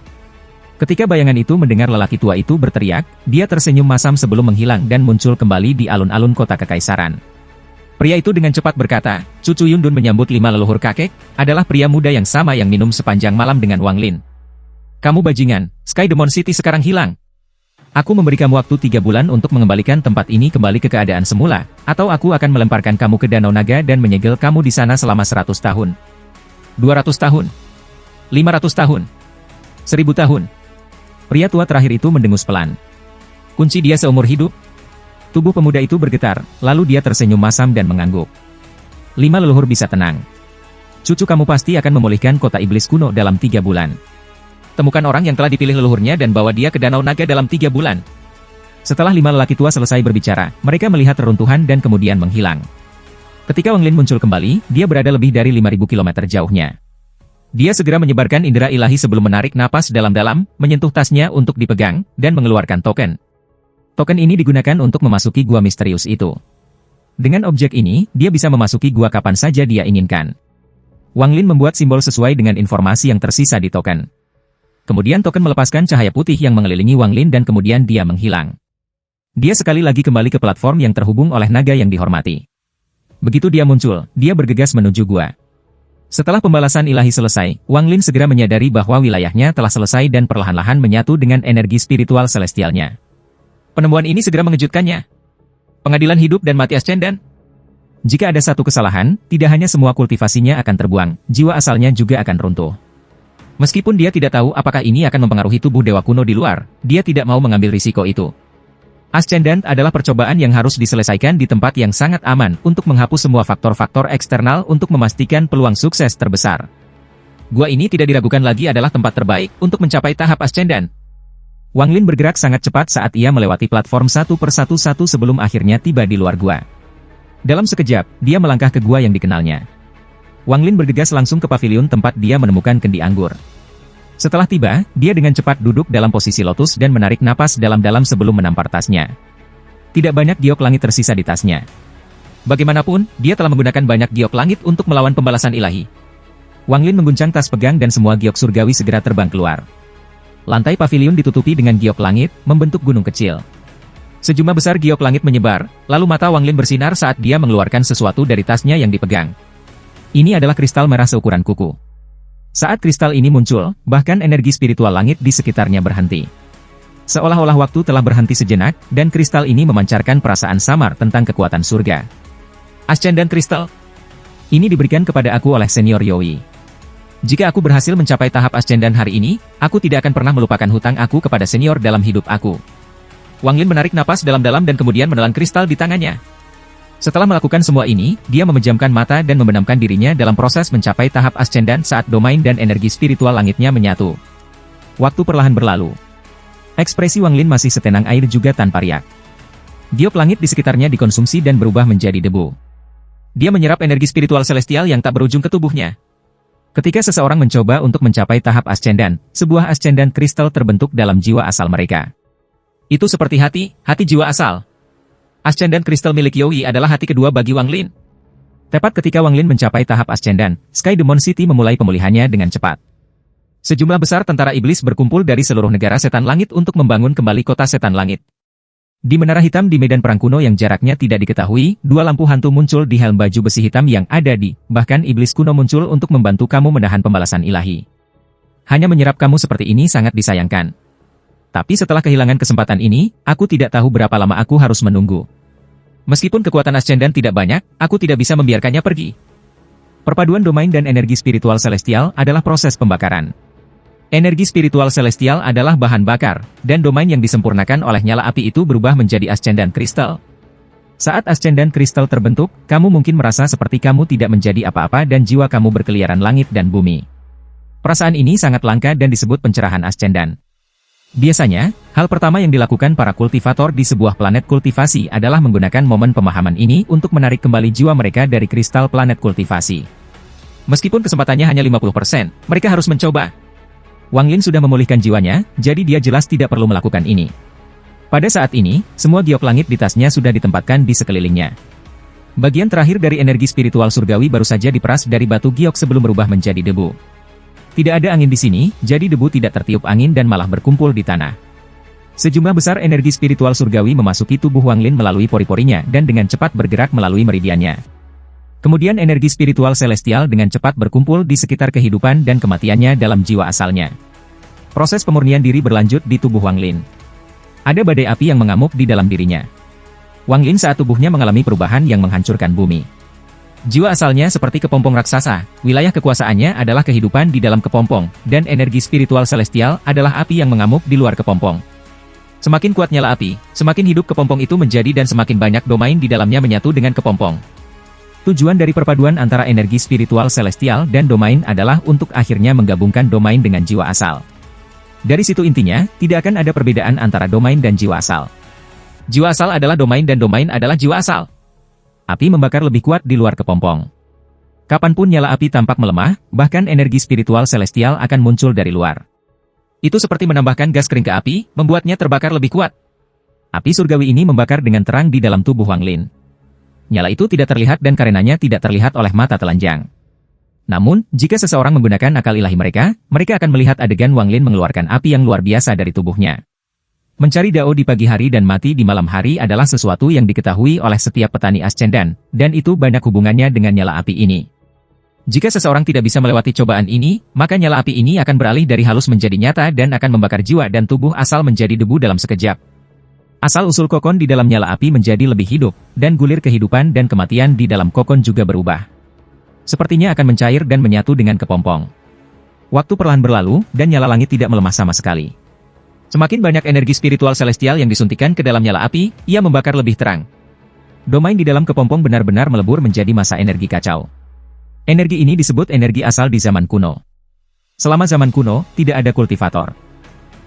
Ketika bayangan itu mendengar lelaki tua itu berteriak, dia tersenyum masam sebelum menghilang dan muncul kembali di alun-alun kota kekaisaran. Pria itu dengan cepat berkata, cucu Yundun menyambut 5 leluhur kakek, adalah pria muda yang sama yang minum sepanjang malam dengan Wang Lin. Kamu bajingan, Sky Demon City sekarang hilang. Aku memberi kamu waktu 3 bulan untuk mengembalikan tempat ini kembali ke keadaan semula, atau aku akan melemparkan kamu ke Danau Naga dan menyegel kamu di sana selama 100 tahun. 200 tahun. 500 tahun. 1000 tahun. Pria tua terakhir itu mendengus pelan. Kunci dia seumur hidup. Tubuh pemuda itu bergetar, lalu dia tersenyum masam dan mengangguk. 5 leluhur bisa tenang. Cucu kamu pasti akan memulihkan kota iblis kuno dalam 3 bulan. Temukan orang yang telah dipilih leluhurnya dan bawa dia ke Danau Naga dalam 3 bulan. Setelah 5 lelaki tua selesai berbicara, mereka melihat reruntuhan dan kemudian menghilang. Ketika Wang Lin muncul kembali, dia berada lebih dari 5.000 km jauhnya. Dia segera menyebarkan indera ilahi sebelum menarik napas dalam-dalam, menyentuh tasnya untuk dipegang, dan mengeluarkan token. Token ini digunakan untuk memasuki gua misterius itu. Dengan objek ini, dia bisa memasuki gua kapan saja dia inginkan. Wang Lin membuat simbol sesuai dengan informasi yang tersisa di token. Kemudian token melepaskan cahaya putih yang mengelilingi Wang Lin dan kemudian dia menghilang. Dia sekali lagi kembali ke platform yang terhubung oleh naga yang dihormati. Begitu dia muncul, dia bergegas menuju gua. Setelah pembalasan ilahi selesai, Wang Lin segera menyadari bahwa wilayahnya telah selesai dan perlahan-lahan menyatu dengan energi spiritual celestialnya. Penemuan ini segera mengejutkannya. Pengadilan hidup dan mati Ascendan. Jika ada satu kesalahan, tidak hanya semua kultivasinya akan terbuang, jiwa asalnya juga akan runtuh. Meskipun dia tidak tahu apakah ini akan mempengaruhi tubuh dewa kuno di luar, dia tidak mau mengambil risiko itu. Ascendant adalah percobaan yang harus diselesaikan di tempat yang sangat aman untuk menghapus semua faktor-faktor eksternal untuk memastikan peluang sukses terbesar. Gua ini tidak diragukan lagi adalah tempat terbaik untuk mencapai tahap Ascendant. Wang Lin bergerak sangat cepat saat ia melewati platform satu persatu sebelum akhirnya tiba di luar gua. Dalam sekejap, dia melangkah ke gua yang dikenalnya. Wang Lin bergegas langsung ke pavilion tempat dia menemukan kendi anggur. Setelah tiba, dia dengan cepat duduk dalam posisi lotus dan menarik napas dalam-dalam sebelum menampar tasnya. Tidak banyak giok langit tersisa di tasnya. Bagaimanapun, dia telah menggunakan banyak giok langit untuk melawan pembalasan ilahi. Wang Lin mengguncang tas pegang dan semua giok surgawi segera terbang keluar. Lantai pavilion ditutupi dengan giok langit, membentuk gunung kecil. Sejumlah besar giok langit menyebar, lalu mata Wang Lin bersinar saat dia mengeluarkan sesuatu dari tasnya yang dipegang. Ini adalah kristal merah seukuran kuku. Saat kristal ini muncul, bahkan energi spiritual langit di sekitarnya berhenti. Seolah-olah waktu telah berhenti sejenak, dan kristal ini memancarkan perasaan samar tentang kekuatan surga. Ascendant Crystal. Ini diberikan kepada aku oleh Senior Yoi. Jika aku berhasil mencapai tahap Ascendant hari ini, aku tidak akan pernah melupakan hutang aku kepada senior dalam hidup aku. Wang Lin menarik napas dalam-dalam dan kemudian menelan kristal di tangannya. Setelah melakukan semua ini, dia memejamkan mata dan membenamkan dirinya dalam proses mencapai tahap Ascendant saat domain dan energi spiritual langitnya menyatu. Waktu perlahan berlalu. Ekspresi Wang Lin masih setenang air juga tanpa riak. Giok langit di sekitarnya dikonsumsi dan berubah menjadi debu. Dia menyerap energi spiritual celestial yang tak berujung ke tubuhnya. Ketika seseorang mencoba untuk mencapai tahap Ascendant, sebuah Ascendant Crystal terbentuk dalam jiwa asal mereka. Itu seperti hati jiwa asal. Ascendant Crystal milik Yoi adalah hati kedua bagi Wang Lin. Tepat ketika Wang Lin mencapai tahap Ascendant, Sky Demon City memulai pemulihannya dengan cepat. Sejumlah besar tentara iblis berkumpul dari seluruh negara setan langit untuk membangun kembali kota setan langit. Di menara hitam di medan perang kuno yang jaraknya tidak diketahui, 2 lampu hantu muncul di helm baju besi hitam yang ada bahkan iblis kuno muncul untuk membantu kamu menahan pembalasan ilahi. Hanya menyerap kamu seperti ini sangat disayangkan. Tapi setelah kehilangan kesempatan ini, aku tidak tahu berapa lama aku harus menunggu. Meskipun kekuatan Ascendant tidak banyak, aku tidak bisa membiarkannya pergi. Perpaduan domain dan energi spiritual celestial adalah proses pembakaran. Energi spiritual celestial adalah bahan bakar, dan domain yang disempurnakan oleh nyala api itu berubah menjadi ascendan kristal. Saat ascendan kristal terbentuk, kamu mungkin merasa seperti kamu tidak menjadi apa-apa dan jiwa kamu berkeliaran langit dan bumi. Perasaan ini sangat langka dan disebut pencerahan ascendan. Biasanya, hal pertama yang dilakukan para kultivator di sebuah planet kultivasi adalah menggunakan momen pemahaman ini untuk menarik kembali jiwa mereka dari kristal planet kultivasi. Meskipun kesempatannya hanya 50%, mereka harus mencoba. Wang Lin sudah memulihkan jiwanya, jadi dia jelas tidak perlu melakukan ini. Pada saat ini, semua giok langit di tasnya sudah ditempatkan di sekelilingnya. Bagian terakhir dari energi spiritual surgawi baru saja diperas dari batu giok sebelum berubah menjadi debu. Tidak ada angin di sini, jadi debu tidak tertiup angin dan malah berkumpul di tanah. Sejumlah besar energi spiritual surgawi memasuki tubuh Wang Lin melalui pori-porinya dan dengan cepat bergerak melalui meridiannya. Kemudian energi spiritual celestial dengan cepat berkumpul di sekitar kehidupan dan kematiannya dalam jiwa asalnya. Proses pemurnian diri berlanjut di tubuh Wang Lin. Ada badai api yang mengamuk di dalam dirinya. Wang Lin saat tubuhnya mengalami perubahan yang menghancurkan bumi. Jiwa asalnya seperti kepompong raksasa, wilayah kekuasaannya adalah kehidupan di dalam kepompong, dan energi spiritual celestial adalah api yang mengamuk di luar kepompong. Semakin kuat nyala api, semakin hidup kepompong itu menjadi dan semakin banyak domain di dalamnya menyatu dengan kepompong. Tujuan dari perpaduan antara energi spiritual celestial dan domain adalah untuk akhirnya menggabungkan domain dengan jiwa asal. Dari situ intinya, tidak akan ada perbedaan antara domain dan jiwa asal. Jiwa asal adalah domain dan domain adalah jiwa asal. Api membakar lebih kuat di luar kepompong. Kapanpun nyala api tampak melemah, bahkan energi spiritual celestial akan muncul dari luar. Itu seperti menambahkan gas kering ke api, membuatnya terbakar lebih kuat. Api surgawi ini membakar dengan terang di dalam tubuh Wang Lin. Nyala itu tidak terlihat dan karenanya tidak terlihat oleh mata telanjang. Namun, jika seseorang menggunakan akal ilahi mereka akan melihat adegan Wang Lin mengeluarkan api yang luar biasa dari tubuhnya. Mencari dao di pagi hari dan mati di malam hari adalah sesuatu yang diketahui oleh setiap petani ascendan, dan itu banyak hubungannya dengan nyala api ini. Jika seseorang tidak bisa melewati cobaan ini, maka nyala api ini akan beralih dari halus menjadi nyata dan akan membakar jiwa dan tubuh asal menjadi debu dalam sekejap. Asal-usul kokon di dalam nyala api menjadi lebih hidup, dan gulir kehidupan dan kematian di dalam kokon juga berubah. Sepertinya akan mencair dan menyatu dengan kepompong. Waktu perlahan berlalu, dan nyala langit tidak melemah sama sekali. Semakin banyak energi spiritual celestial yang disuntikan ke dalam nyala api, ia membakar lebih terang. Domain di dalam kepompong benar-benar melebur menjadi masa energi kacau. Energi ini disebut energi asal di zaman kuno. Selama zaman kuno, tidak ada kultivator.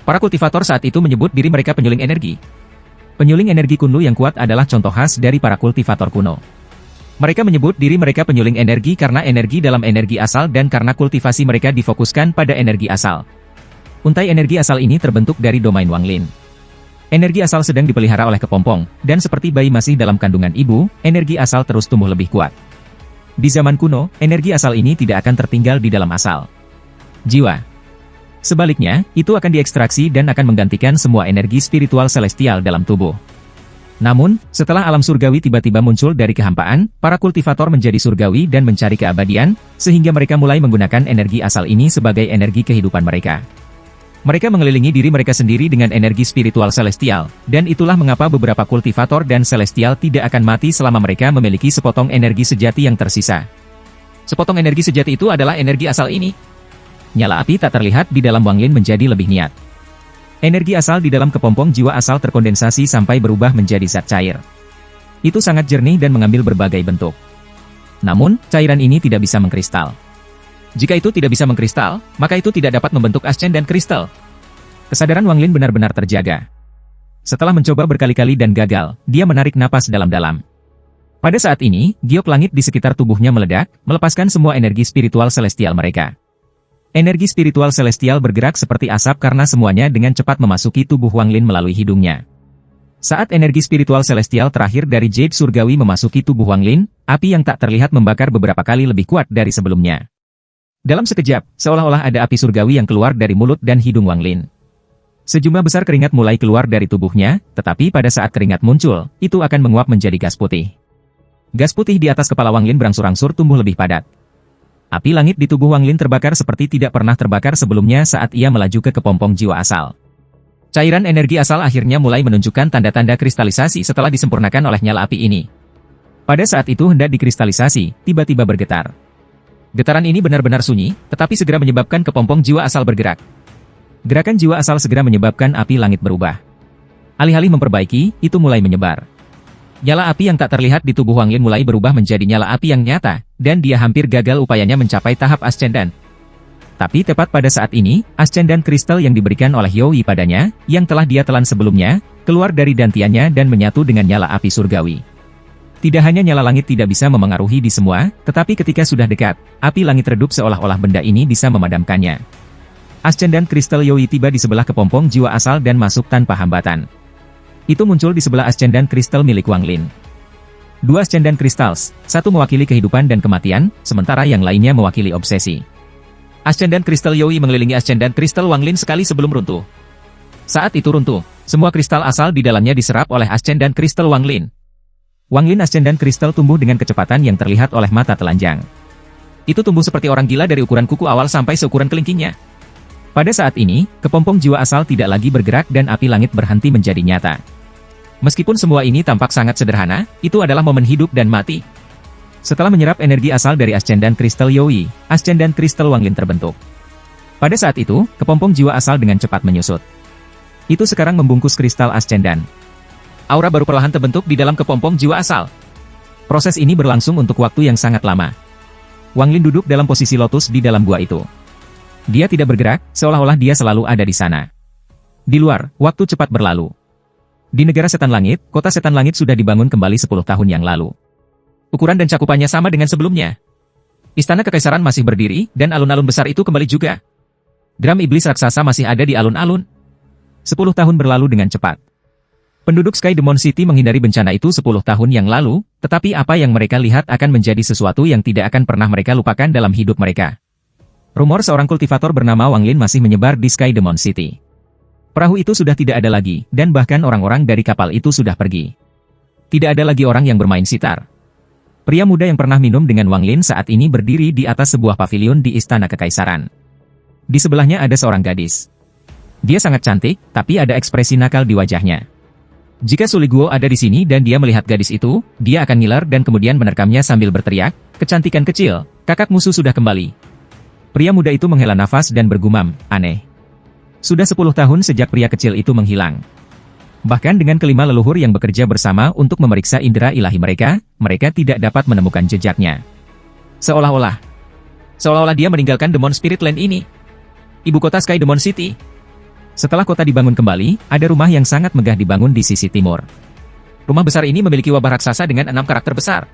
Para kultivator saat itu menyebut diri mereka penyuling energi. Penyuling energi kuno yang kuat adalah contoh khas dari para kultivator kuno. Mereka menyebut diri mereka penyuling energi karena energi dalam energi asal dan karena kultivasi mereka difokuskan pada energi asal. Untai energi asal ini terbentuk dari domain Wang Lin. Energi asal sedang dipelihara oleh kepompong, dan seperti bayi masih dalam kandungan ibu, energi asal terus tumbuh lebih kuat. Di zaman kuno, energi asal ini tidak akan tertinggal di dalam asal jiwa. Sebaliknya, itu akan diekstraksi dan akan menggantikan semua energi spiritual celestial dalam tubuh. Namun, setelah alam surgawi tiba-tiba muncul dari kehampaan, para kultivator menjadi surgawi dan mencari keabadian, sehingga mereka mulai menggunakan energi asal ini sebagai energi kehidupan mereka. Mereka mengelilingi diri mereka sendiri dengan energi spiritual celestial, dan itulah mengapa beberapa kultivator dan celestial tidak akan mati selama mereka memiliki sepotong energi sejati yang tersisa. Sepotong energi sejati itu adalah energi asal ini. Nyala api tak terlihat di dalam Wang Lin menjadi lebih niat. Energi asal di dalam kepompong jiwa asal terkondensasi sampai berubah menjadi zat cair. Itu sangat jernih dan mengambil berbagai bentuk. Namun, cairan ini tidak bisa mengkristal. Jika itu tidak bisa mengkristal, maka itu tidak dapat membentuk ascen dan kristal. Kesadaran Wang Lin benar-benar terjaga. Setelah mencoba berkali-kali dan gagal, dia menarik napas dalam-dalam. Pada saat ini, giok langit di sekitar tubuhnya meledak, melepaskan semua energi spiritual celestial mereka. Energi spiritual celestial bergerak seperti asap karena semuanya dengan cepat memasuki tubuh Wang Lin melalui hidungnya. Saat energi spiritual celestial terakhir dari Jade Surgawi memasuki tubuh Wang Lin, api yang tak terlihat membakar beberapa kali lebih kuat dari sebelumnya. Dalam sekejap, seolah-olah ada api surgawi yang keluar dari mulut dan hidung Wang Lin. Sejumlah besar keringat mulai keluar dari tubuhnya, tetapi pada saat keringat muncul, itu akan menguap menjadi gas putih. Gas putih di atas kepala Wang Lin berangsur-angsur tumbuh lebih padat. Api langit di tubuh Wang Lin terbakar seperti tidak pernah terbakar sebelumnya saat ia melaju ke kepompong jiwa asal. Cairan energi asal akhirnya mulai menunjukkan tanda-tanda kristalisasi setelah disempurnakan oleh nyala api ini. Pada saat itu hendak dikristalisasi, tiba-tiba bergetar. Getaran ini benar-benar sunyi, tetapi segera menyebabkan kepompong jiwa asal bergerak. Gerakan jiwa asal segera menyebabkan api langit berubah. Alih-alih memperbaiki, itu mulai menyebar. Nyala api yang tak terlihat di tubuh Wang Lin mulai berubah menjadi nyala api yang nyata, dan dia hampir gagal upayanya mencapai tahap ascendan. Tapi tepat pada saat ini, ascendan kristal yang diberikan oleh Yoi padanya, yang telah dia telan sebelumnya, keluar dari dantiannya dan menyatu dengan nyala api surgawi. Tidak hanya nyala langit tidak bisa memengaruhi di semua, tetapi ketika sudah dekat, api langit redup seolah-olah benda ini bisa memadamkannya. Ascendan kristal Yoi tiba di sebelah kepompong jiwa asal dan masuk tanpa hambatan. Itu muncul di sebelah ascendan kristal milik Wang Lin. Dua ascendan kristals, satu mewakili kehidupan dan kematian, sementara yang lainnya mewakili obsesi. Ascendan kristal Yoi mengelilingi ascendan kristal Wang Lin sekali sebelum runtuh. Saat itu runtuh, semua kristal asal di dalamnya diserap oleh ascendan kristal Wang Lin. Wang Lin ascendan kristal tumbuh dengan kecepatan yang terlihat oleh mata telanjang. Itu tumbuh seperti orang gila dari ukuran kuku awal sampai seukuran kelingkingnya. Pada saat ini, kepompong jiwa asal tidak lagi bergerak dan api langit berhenti menjadi nyata. Meskipun semua ini tampak sangat sederhana, itu adalah momen hidup dan mati. Setelah menyerap energi asal dari ascendan kristal Yoi, ascendan kristal Wang Lin terbentuk. Pada saat itu, kepompong jiwa asal dengan cepat menyusut. Itu sekarang membungkus kristal ascendan. Aura baru perlahan terbentuk di dalam kepompong jiwa asal. Proses ini berlangsung untuk waktu yang sangat lama. Wang Lin duduk dalam posisi lotus di dalam gua itu. Dia tidak bergerak, seolah-olah dia selalu ada di sana. Di luar, waktu cepat berlalu. Di negara setan langit, kota setan langit sudah dibangun kembali 10 tahun yang lalu. Ukuran dan cakupannya sama dengan sebelumnya. Istana kekaisaran masih berdiri, dan alun-alun besar itu kembali juga. Drum iblis raksasa masih ada di alun-alun. 10 tahun berlalu dengan cepat. Penduduk Sky Demon City menghindari bencana itu 10 tahun yang lalu, tetapi apa yang mereka lihat akan menjadi sesuatu yang tidak akan pernah mereka lupakan dalam hidup mereka. Rumor seorang kultivator bernama Wang Lin masih menyebar di Sky Demon City. Perahu itu sudah tidak ada lagi, dan bahkan orang-orang dari kapal itu sudah pergi. Tidak ada lagi orang yang bermain sitar. Pria muda yang pernah minum dengan Wang Lin saat ini berdiri di atas sebuah pavilion di Istana Kekaisaran. Di sebelahnya ada seorang gadis. Dia sangat cantik, tapi ada ekspresi nakal di wajahnya. Jika Suliguo ada di sini dan dia melihat gadis itu, dia akan ngiler dan kemudian menerkamnya sambil berteriak, "Kecantikan kecil, kakak musuh sudah kembali." Pria muda itu menghela nafas dan bergumam, "Aneh. Sudah 10 tahun sejak pria kecil itu menghilang." Bahkan dengan kelima leluhur yang bekerja bersama untuk memeriksa indera ilahi mereka, mereka tidak dapat menemukan jejaknya. Seolah-olah dia meninggalkan Demon Spirit Land ini. Ibu kota Sky Demon City. Setelah kota dibangun kembali, ada rumah yang sangat megah dibangun di sisi timur. Rumah besar ini memiliki wabah raksasa dengan 6 karakter besar.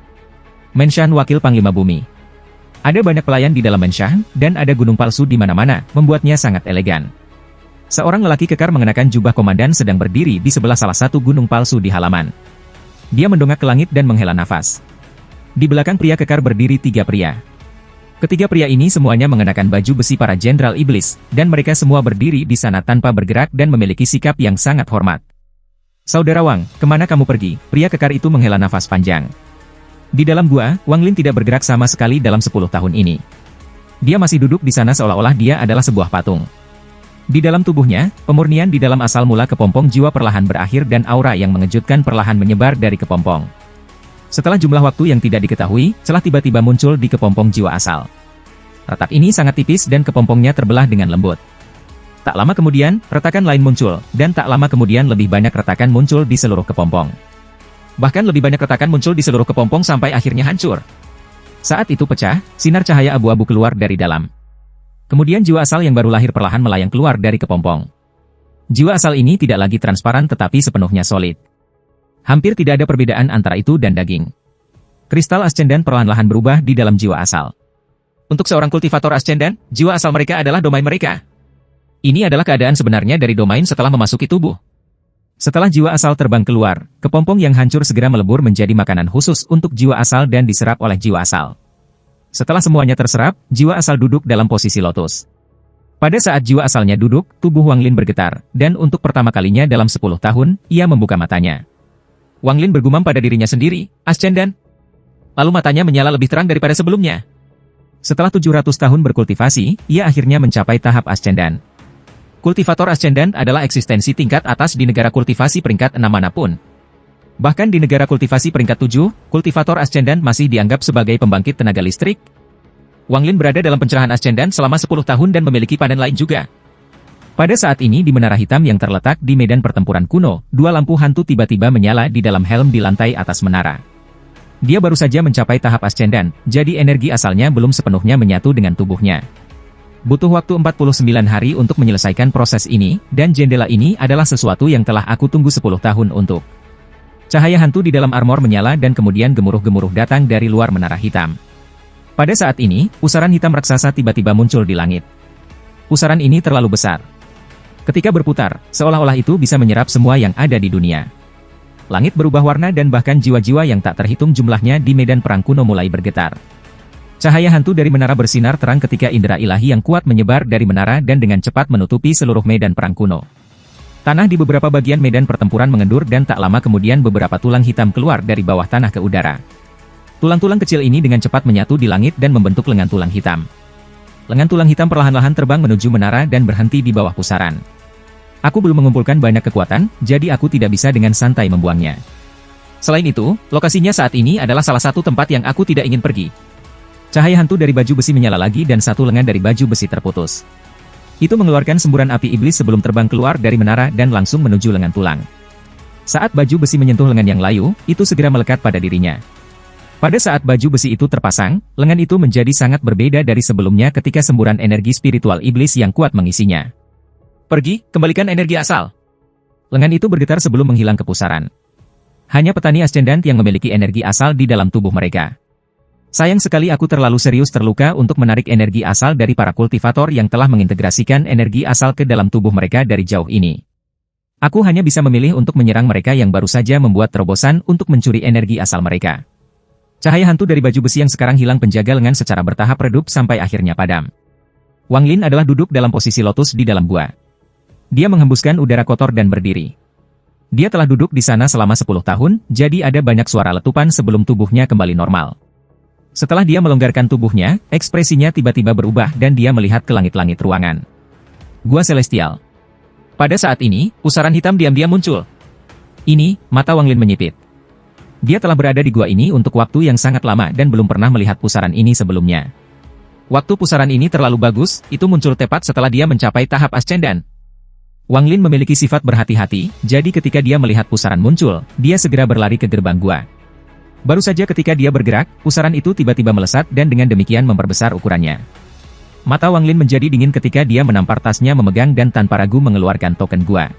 Menshan Wakil Panglima Bumi. Ada banyak pelayan di dalam Menshan, dan ada gunung palsu di mana-mana, membuatnya sangat elegan. Seorang lelaki kekar mengenakan jubah komandan sedang berdiri di sebelah salah satu gunung palsu di halaman. Dia mendongak ke langit dan menghela nafas. Di belakang pria kekar berdiri 3 pria. Ketiga pria ini semuanya mengenakan baju besi para jenderal iblis, dan mereka semua berdiri di sana tanpa bergerak dan memiliki sikap yang sangat hormat. "Saudara Wang, kemana kamu pergi?" Pria kekar itu menghela nafas panjang. Di dalam gua, Wang Lin tidak bergerak sama sekali dalam 10 tahun ini. Dia masih duduk di sana seolah-olah dia adalah sebuah patung. Di dalam tubuhnya, pemurnian di dalam asal mula kepompong jiwa perlahan berakhir dan aura yang mengejutkan perlahan menyebar dari kepompong. Setelah jumlah waktu yang tidak diketahui, celah tiba-tiba muncul di kepompong jiwa asal. Retak ini sangat tipis dan kepompongnya terbelah dengan lembut. Tak lama kemudian, retakan lain muncul, dan tak lama kemudian lebih banyak retakan muncul di seluruh kepompong. Bahkan lebih banyak retakan muncul di seluruh kepompong sampai akhirnya hancur. Saat itu pecah, sinar cahaya abu-abu keluar dari dalam. Kemudian jiwa asal yang baru lahir perlahan melayang keluar dari kepompong. Jiwa asal ini tidak lagi transparan tetapi sepenuhnya solid. Hampir tidak ada perbedaan antara itu dan daging. Kristal ascendan perlahan-lahan berubah di dalam jiwa asal. Untuk seorang kultivator ascendan, jiwa asal mereka adalah domain mereka. Ini adalah keadaan sebenarnya dari domain setelah memasuki tubuh. Setelah jiwa asal terbang keluar, kepompong yang hancur segera melebur menjadi makanan khusus untuk jiwa asal dan diserap oleh jiwa asal. Setelah semuanya terserap, jiwa asal duduk dalam posisi lotus. Pada saat jiwa asalnya duduk, tubuh Wang Lin bergetar, dan untuk pertama kalinya dalam 10 tahun, ia membuka matanya. Wang Lin bergumam pada dirinya sendiri, "Ascendan." Lalu matanya menyala lebih terang daripada sebelumnya. Setelah 700 tahun berkultivasi, ia akhirnya mencapai tahap Ascendan. Kultivator Ascendan adalah eksistensi tingkat atas di negara kultivasi peringkat 6 manapun. Bahkan di negara kultivasi peringkat 7, kultivator Ascendan masih dianggap sebagai pembangkit tenaga listrik. Wang Lin berada dalam pencerahan Ascendan selama 10 tahun dan memiliki padan lain juga. Pada saat ini di menara hitam yang terletak di medan pertempuran kuno, dua lampu hantu tiba-tiba menyala di dalam helm di lantai atas menara. Dia baru saja mencapai tahap Ascendan, jadi energi asalnya belum sepenuhnya menyatu dengan tubuhnya. Butuh waktu 49 hari untuk menyelesaikan proses ini, dan jendela ini adalah sesuatu yang telah aku tunggu 10 tahun untuk. Cahaya hantu di dalam armor menyala dan kemudian gemuruh-gemuruh datang dari luar menara hitam. Pada saat ini, pusaran hitam raksasa tiba-tiba muncul di langit. Pusaran ini terlalu besar. Ketika berputar, seolah-olah itu bisa menyerap semua yang ada di dunia. Langit berubah warna dan bahkan jiwa-jiwa yang tak terhitung jumlahnya di medan perang kuno mulai bergetar. Cahaya hantu dari menara bersinar terang ketika indera ilahi yang kuat menyebar dari menara dan dengan cepat menutupi seluruh medan perang kuno. Tanah di beberapa bagian medan pertempuran mengendur dan tak lama kemudian beberapa tulang hitam keluar dari bawah tanah ke udara. Tulang-tulang kecil ini dengan cepat menyatu di langit dan membentuk lengan tulang hitam. Lengan tulang hitam perlahan-lahan terbang menuju menara dan berhenti di bawah pusaran. Aku belum mengumpulkan banyak kekuatan, jadi aku tidak bisa dengan santai membuangnya. Selain itu, lokasinya saat ini adalah salah satu tempat yang aku tidak ingin pergi. Cahaya hantu dari baju besi menyala lagi dan satu lengan dari baju besi terputus. Itu mengeluarkan semburan api iblis sebelum terbang keluar dari menara dan langsung menuju lengan tulang. Saat baju besi menyentuh lengan yang layu, itu segera melekat pada dirinya. Pada saat baju besi itu terpasang, lengan itu menjadi sangat berbeda dari sebelumnya ketika semburan energi spiritual iblis yang kuat mengisinya. Pergi, kembalikan energi asal. Lengan itu bergetar sebelum menghilang ke pusaran. Hanya petani Ascendant yang memiliki energi asal di dalam tubuh mereka. Sayang sekali aku terlalu serius terluka untuk menarik energi asal dari para kultivator yang telah mengintegrasikan energi asal ke dalam tubuh mereka dari jauh ini. Aku hanya bisa memilih untuk menyerang mereka yang baru saja membuat terobosan untuk mencuri energi asal mereka. Cahaya hantu dari baju besi yang sekarang hilang penjaga lengan secara bertahap redup sampai akhirnya padam. Wang Lin adalah duduk dalam posisi lotus di dalam gua. Dia menghembuskan udara kotor dan berdiri. Dia telah duduk di sana selama 10 tahun, jadi ada banyak suara letupan sebelum tubuhnya kembali normal. Setelah dia melonggarkan tubuhnya, ekspresinya tiba-tiba berubah dan dia melihat ke langit-langit ruangan. Gua Celestial. Pada saat ini, pusaran hitam diam-diam muncul. Ini, mata Wang Lin menyipit. Dia telah berada di gua ini untuk waktu yang sangat lama dan belum pernah melihat pusaran ini sebelumnya. Waktu pusaran ini terlalu bagus, itu muncul tepat setelah dia mencapai tahap Ascendan. Wang Lin memiliki sifat berhati-hati, jadi ketika dia melihat pusaran muncul, dia segera berlari ke gerbang gua. Baru saja ketika dia bergerak, pusaran itu tiba-tiba melesat dan dengan demikian memperbesar ukurannya. Mata Wang Lin menjadi dingin ketika dia menampar tasnya memegang dan tanpa ragu mengeluarkan token gua.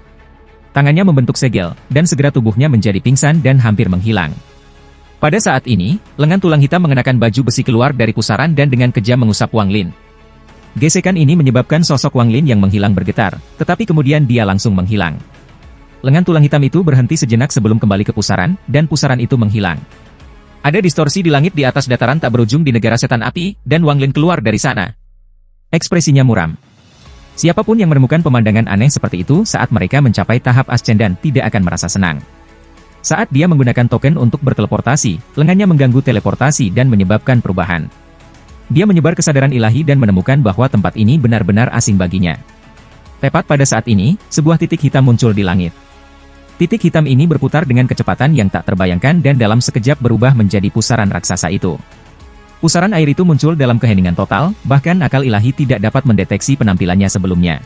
Tangannya membentuk segel, dan segera tubuhnya menjadi pingsan dan hampir menghilang. Pada saat ini, lengan tulang hitam mengenakan baju besi keluar dari pusaran dan dengan kejam mengusap Wang Lin. Gesekan ini menyebabkan sosok Wang Lin yang menghilang bergetar, tetapi kemudian dia langsung menghilang. Lengan tulang hitam itu berhenti sejenak sebelum kembali ke pusaran, dan pusaran itu menghilang. Ada distorsi di langit di atas dataran tak berujung di negara setan api, dan Wang Lin keluar dari sana. Ekspresinya muram. Siapapun yang menemukan pemandangan aneh seperti itu saat mereka mencapai tahap Ascendan tidak akan merasa senang. Saat dia menggunakan token untuk berteleportasi, lengannya mengganggu teleportasi dan menyebabkan perubahan. Dia menyebar kesadaran ilahi dan menemukan bahwa tempat ini benar-benar asing baginya. Tepat pada saat ini, sebuah titik hitam muncul di langit. Titik hitam ini berputar dengan kecepatan yang tak terbayangkan dan dalam sekejap berubah menjadi pusaran raksasa itu. Pusaran air itu muncul dalam keheningan total, bahkan akal ilahi tidak dapat mendeteksi penampilannya sebelumnya.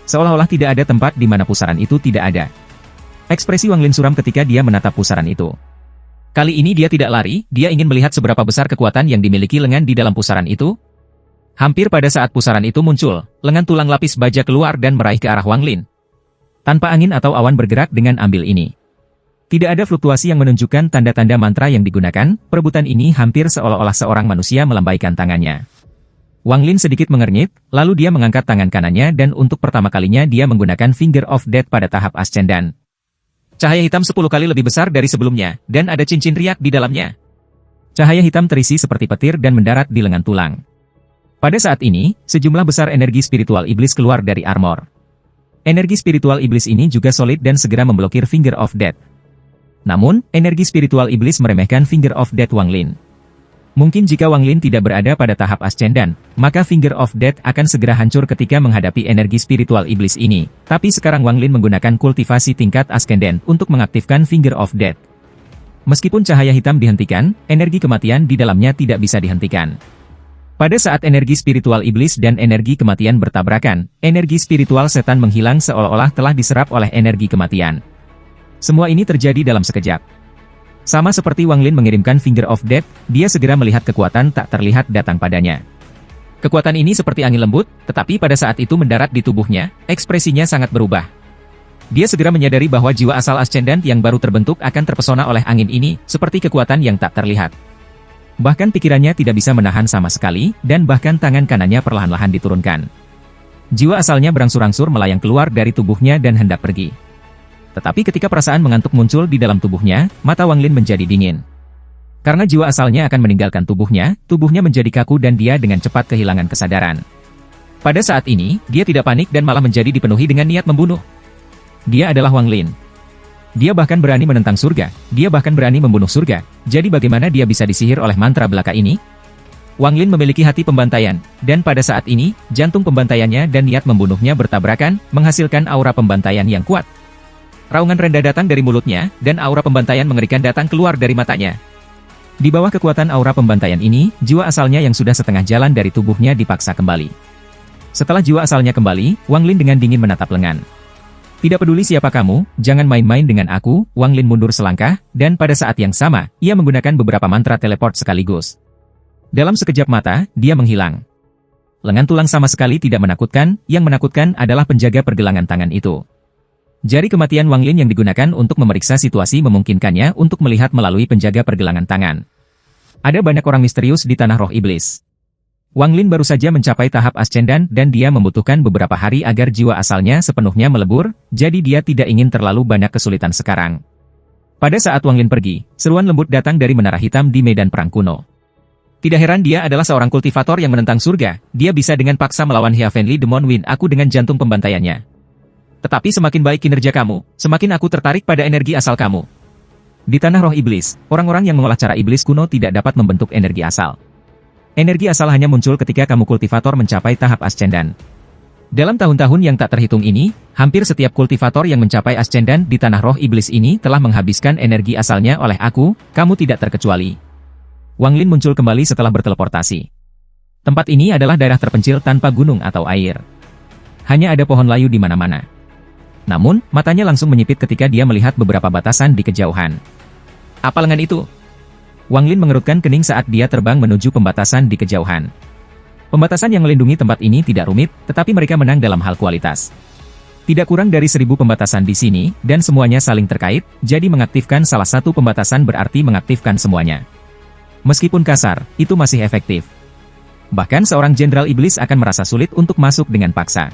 Seolah-olah tidak ada tempat di mana pusaran itu tidak ada. Ekspresi Wang Lin suram ketika dia menatap pusaran itu. Kali ini dia tidak lari, dia ingin melihat seberapa besar kekuatan yang dimiliki lengan di dalam pusaran itu. Hampir pada saat pusaran itu muncul, lengan tulang lapis baja keluar dan meraih ke arah Wang Lin. Tanpa angin atau awan bergerak dengan ambil ini. Tidak ada fluktuasi yang menunjukkan tanda-tanda mantra yang digunakan, perebutan ini hampir seolah-olah seorang manusia melambaikan tangannya. Wang Lin sedikit mengernyit, lalu dia mengangkat tangan kanannya dan untuk pertama kalinya dia menggunakan Finger of Death pada tahap Ascendan. Cahaya hitam 10 kali lebih besar dari sebelumnya, dan ada cincin riak di dalamnya. Cahaya hitam terisi seperti petir dan mendarat di lengan tulang. Pada saat ini, sejumlah besar energi spiritual iblis keluar dari armor. Energi spiritual iblis ini juga solid dan segera memblokir Finger of Death. Namun, energi spiritual iblis meremehkan Finger of Death Wang Lin. Mungkin jika Wang Lin tidak berada pada tahap Ascendan, maka Finger of Death akan segera hancur ketika menghadapi energi spiritual iblis ini. Tapi sekarang Wang Lin menggunakan kultivasi tingkat Ascendant untuk mengaktifkan Finger of Death. Meskipun cahaya hitam dihentikan, energi kematian di dalamnya tidak bisa dihentikan. Pada saat energi spiritual iblis dan energi kematian bertabrakan, energi spiritual setan menghilang seolah-olah telah diserap oleh energi kematian. Semua ini terjadi dalam sekejap. Sama seperti Wang Lin mengirimkan Finger of Death, dia segera melihat kekuatan tak terlihat datang padanya. Kekuatan ini seperti angin lembut, tetapi pada saat itu mendarat di tubuhnya, ekspresinya sangat berubah. Dia segera menyadari bahwa jiwa asal Ascendant yang baru terbentuk akan terpesona oleh angin ini, seperti kekuatan yang tak terlihat. Bahkan pikirannya tidak bisa menahan sama sekali, dan bahkan tangan kanannya perlahan-lahan diturunkan. Jiwa asalnya berangsur-angsur melayang keluar dari tubuhnya dan hendak pergi. Tetapi ketika perasaan mengantuk muncul di dalam tubuhnya, mata Wang Lin menjadi dingin. Karena jiwa asalnya akan meninggalkan tubuhnya menjadi kaku dan dia dengan cepat kehilangan kesadaran. Pada saat ini, dia tidak panik dan malah menjadi dipenuhi dengan niat membunuh. Dia adalah Wang Lin. Dia bahkan berani menentang surga, dia bahkan berani membunuh surga, jadi bagaimana dia bisa disihir oleh mantra belaka ini? Wang Lin memiliki hati pembantaian, dan pada saat ini, jantung pembantaiannya dan niat membunuhnya bertabrakan, menghasilkan aura pembantaian yang kuat. Raungan rendah datang dari mulutnya, dan aura pembantaian mengerikan datang keluar dari matanya. Di bawah kekuatan aura pembantaian ini, jiwa asalnya yang sudah setengah jalan dari tubuhnya dipaksa kembali. Setelah jiwa asalnya kembali, Wang Lin dengan dingin menatap lengan. Tidak peduli siapa kamu, jangan main-main dengan aku. Wang Lin mundur selangkah, dan pada saat yang sama, ia menggunakan beberapa mantra teleport sekaligus. Dalam sekejap mata, dia menghilang. Lengan tulang sama sekali tidak menakutkan, yang menakutkan adalah penjaga pergelangan tangan itu. Jari kematian Wang Lin yang digunakan untuk memeriksa situasi memungkinkannya untuk melihat melalui penjaga pergelangan tangan. Ada banyak orang misterius di tanah roh iblis. Wang Lin baru saja mencapai tahap Ascendant dan dia membutuhkan beberapa hari agar jiwa asalnya sepenuhnya melebur, jadi dia tidak ingin terlalu banyak kesulitan sekarang. Pada saat Wang Lin pergi, seruan lembut datang dari menara hitam di medan perang kuno. Tidak heran dia adalah seorang kultivator yang menentang surga, dia bisa dengan paksa melawan Heavenly Demon Wind aku dengan jantung pembantaiannya. Tetapi semakin baik kinerja kamu, semakin aku tertarik pada energi asal kamu. Di tanah roh iblis, orang-orang yang mengolah cara iblis kuno tidak dapat membentuk energi asal. Energi asal hanya muncul ketika kamu kultivator mencapai tahap Ascendant. Dalam tahun-tahun yang tak terhitung ini, hampir setiap kultivator yang mencapai Ascendant di tanah roh iblis ini telah menghabiskan energi asalnya oleh aku, kamu tidak terkecuali. Wang Lin muncul kembali setelah berteleportasi. Tempat ini adalah daerah terpencil tanpa gunung atau air. Hanya ada pohon layu di mana-mana. Namun, matanya langsung menyipit ketika dia melihat beberapa batasan di kejauhan. Apa lengan itu? Wang Lin mengerutkan kening saat dia terbang menuju pembatasan di kejauhan. Pembatasan yang melindungi tempat ini tidak rumit, tetapi mereka menang dalam hal kualitas. Tidak kurang dari 1000 pembatasan di sini, dan semuanya saling terkait, jadi mengaktifkan salah satu pembatasan berarti mengaktifkan semuanya. Meskipun kasar, itu masih efektif. Bahkan seorang jenderal iblis akan merasa sulit untuk masuk dengan paksa.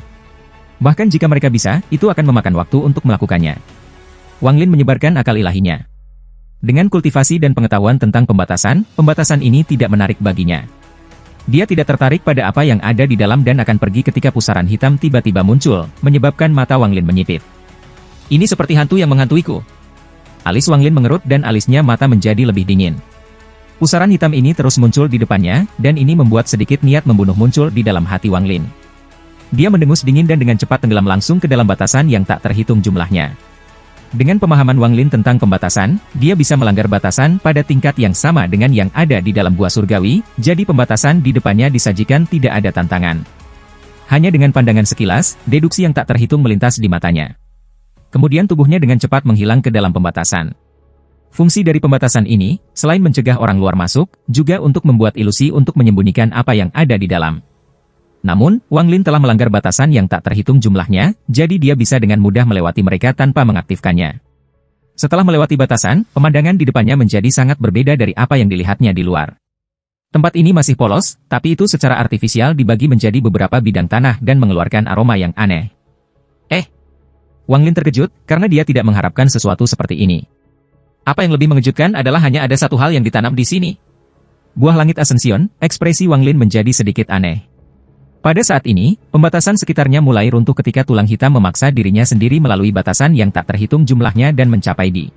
Bahkan jika mereka bisa, itu akan memakan waktu untuk melakukannya. Wang Lin menyebarkan akal ilahinya. Dengan kultivasi dan pengetahuan tentang pembatasan ini tidak menarik baginya. Dia tidak tertarik pada apa yang ada di dalam dan akan pergi ketika pusaran hitam tiba-tiba muncul, menyebabkan mata Wang Lin menyipit. Ini seperti hantu yang menghantuiku. Alis Wang Lin mengerut dan alisnya mata menjadi lebih dingin. Pusaran hitam ini terus muncul di depannya, dan ini membuat sedikit niat membunuh muncul di dalam hati Wang Lin. Dia mendengus dingin dan dengan cepat tenggelam langsung ke dalam batasan yang tak terhitung jumlahnya. Dengan pemahaman Wang Lin tentang pembatasan, dia bisa melanggar batasan pada tingkat yang sama dengan yang ada di dalam gua surgawi, jadi pembatasan di depannya disajikan tidak ada tantangan. Hanya dengan pandangan sekilas, deduksi yang tak terhitung melintas di matanya. Kemudian tubuhnya dengan cepat menghilang ke dalam pembatasan. Fungsi dari pembatasan ini, selain mencegah orang luar masuk, juga untuk membuat ilusi untuk menyembunyikan apa yang ada di dalam. Namun, Wang Lin telah melanggar batasan yang tak terhitung jumlahnya, jadi dia bisa dengan mudah melewati mereka tanpa mengaktifkannya. Setelah melewati batasan, pemandangan di depannya menjadi sangat berbeda dari apa yang dilihatnya di luar. Tempat ini masih polos, tapi itu secara artifisial dibagi menjadi beberapa bidang tanah dan mengeluarkan aroma yang aneh. Wang Lin terkejut, karena dia tidak mengharapkan sesuatu seperti ini. Apa yang lebih mengejutkan adalah hanya ada satu hal yang ditanam di sini. Buah langit Ascension, ekspresi Wang Lin menjadi sedikit aneh. Pada saat ini, pembatasan sekitarnya mulai runtuh ketika tulang hitam memaksa dirinya sendiri melalui batasan yang tak terhitung jumlahnya dan mencapai di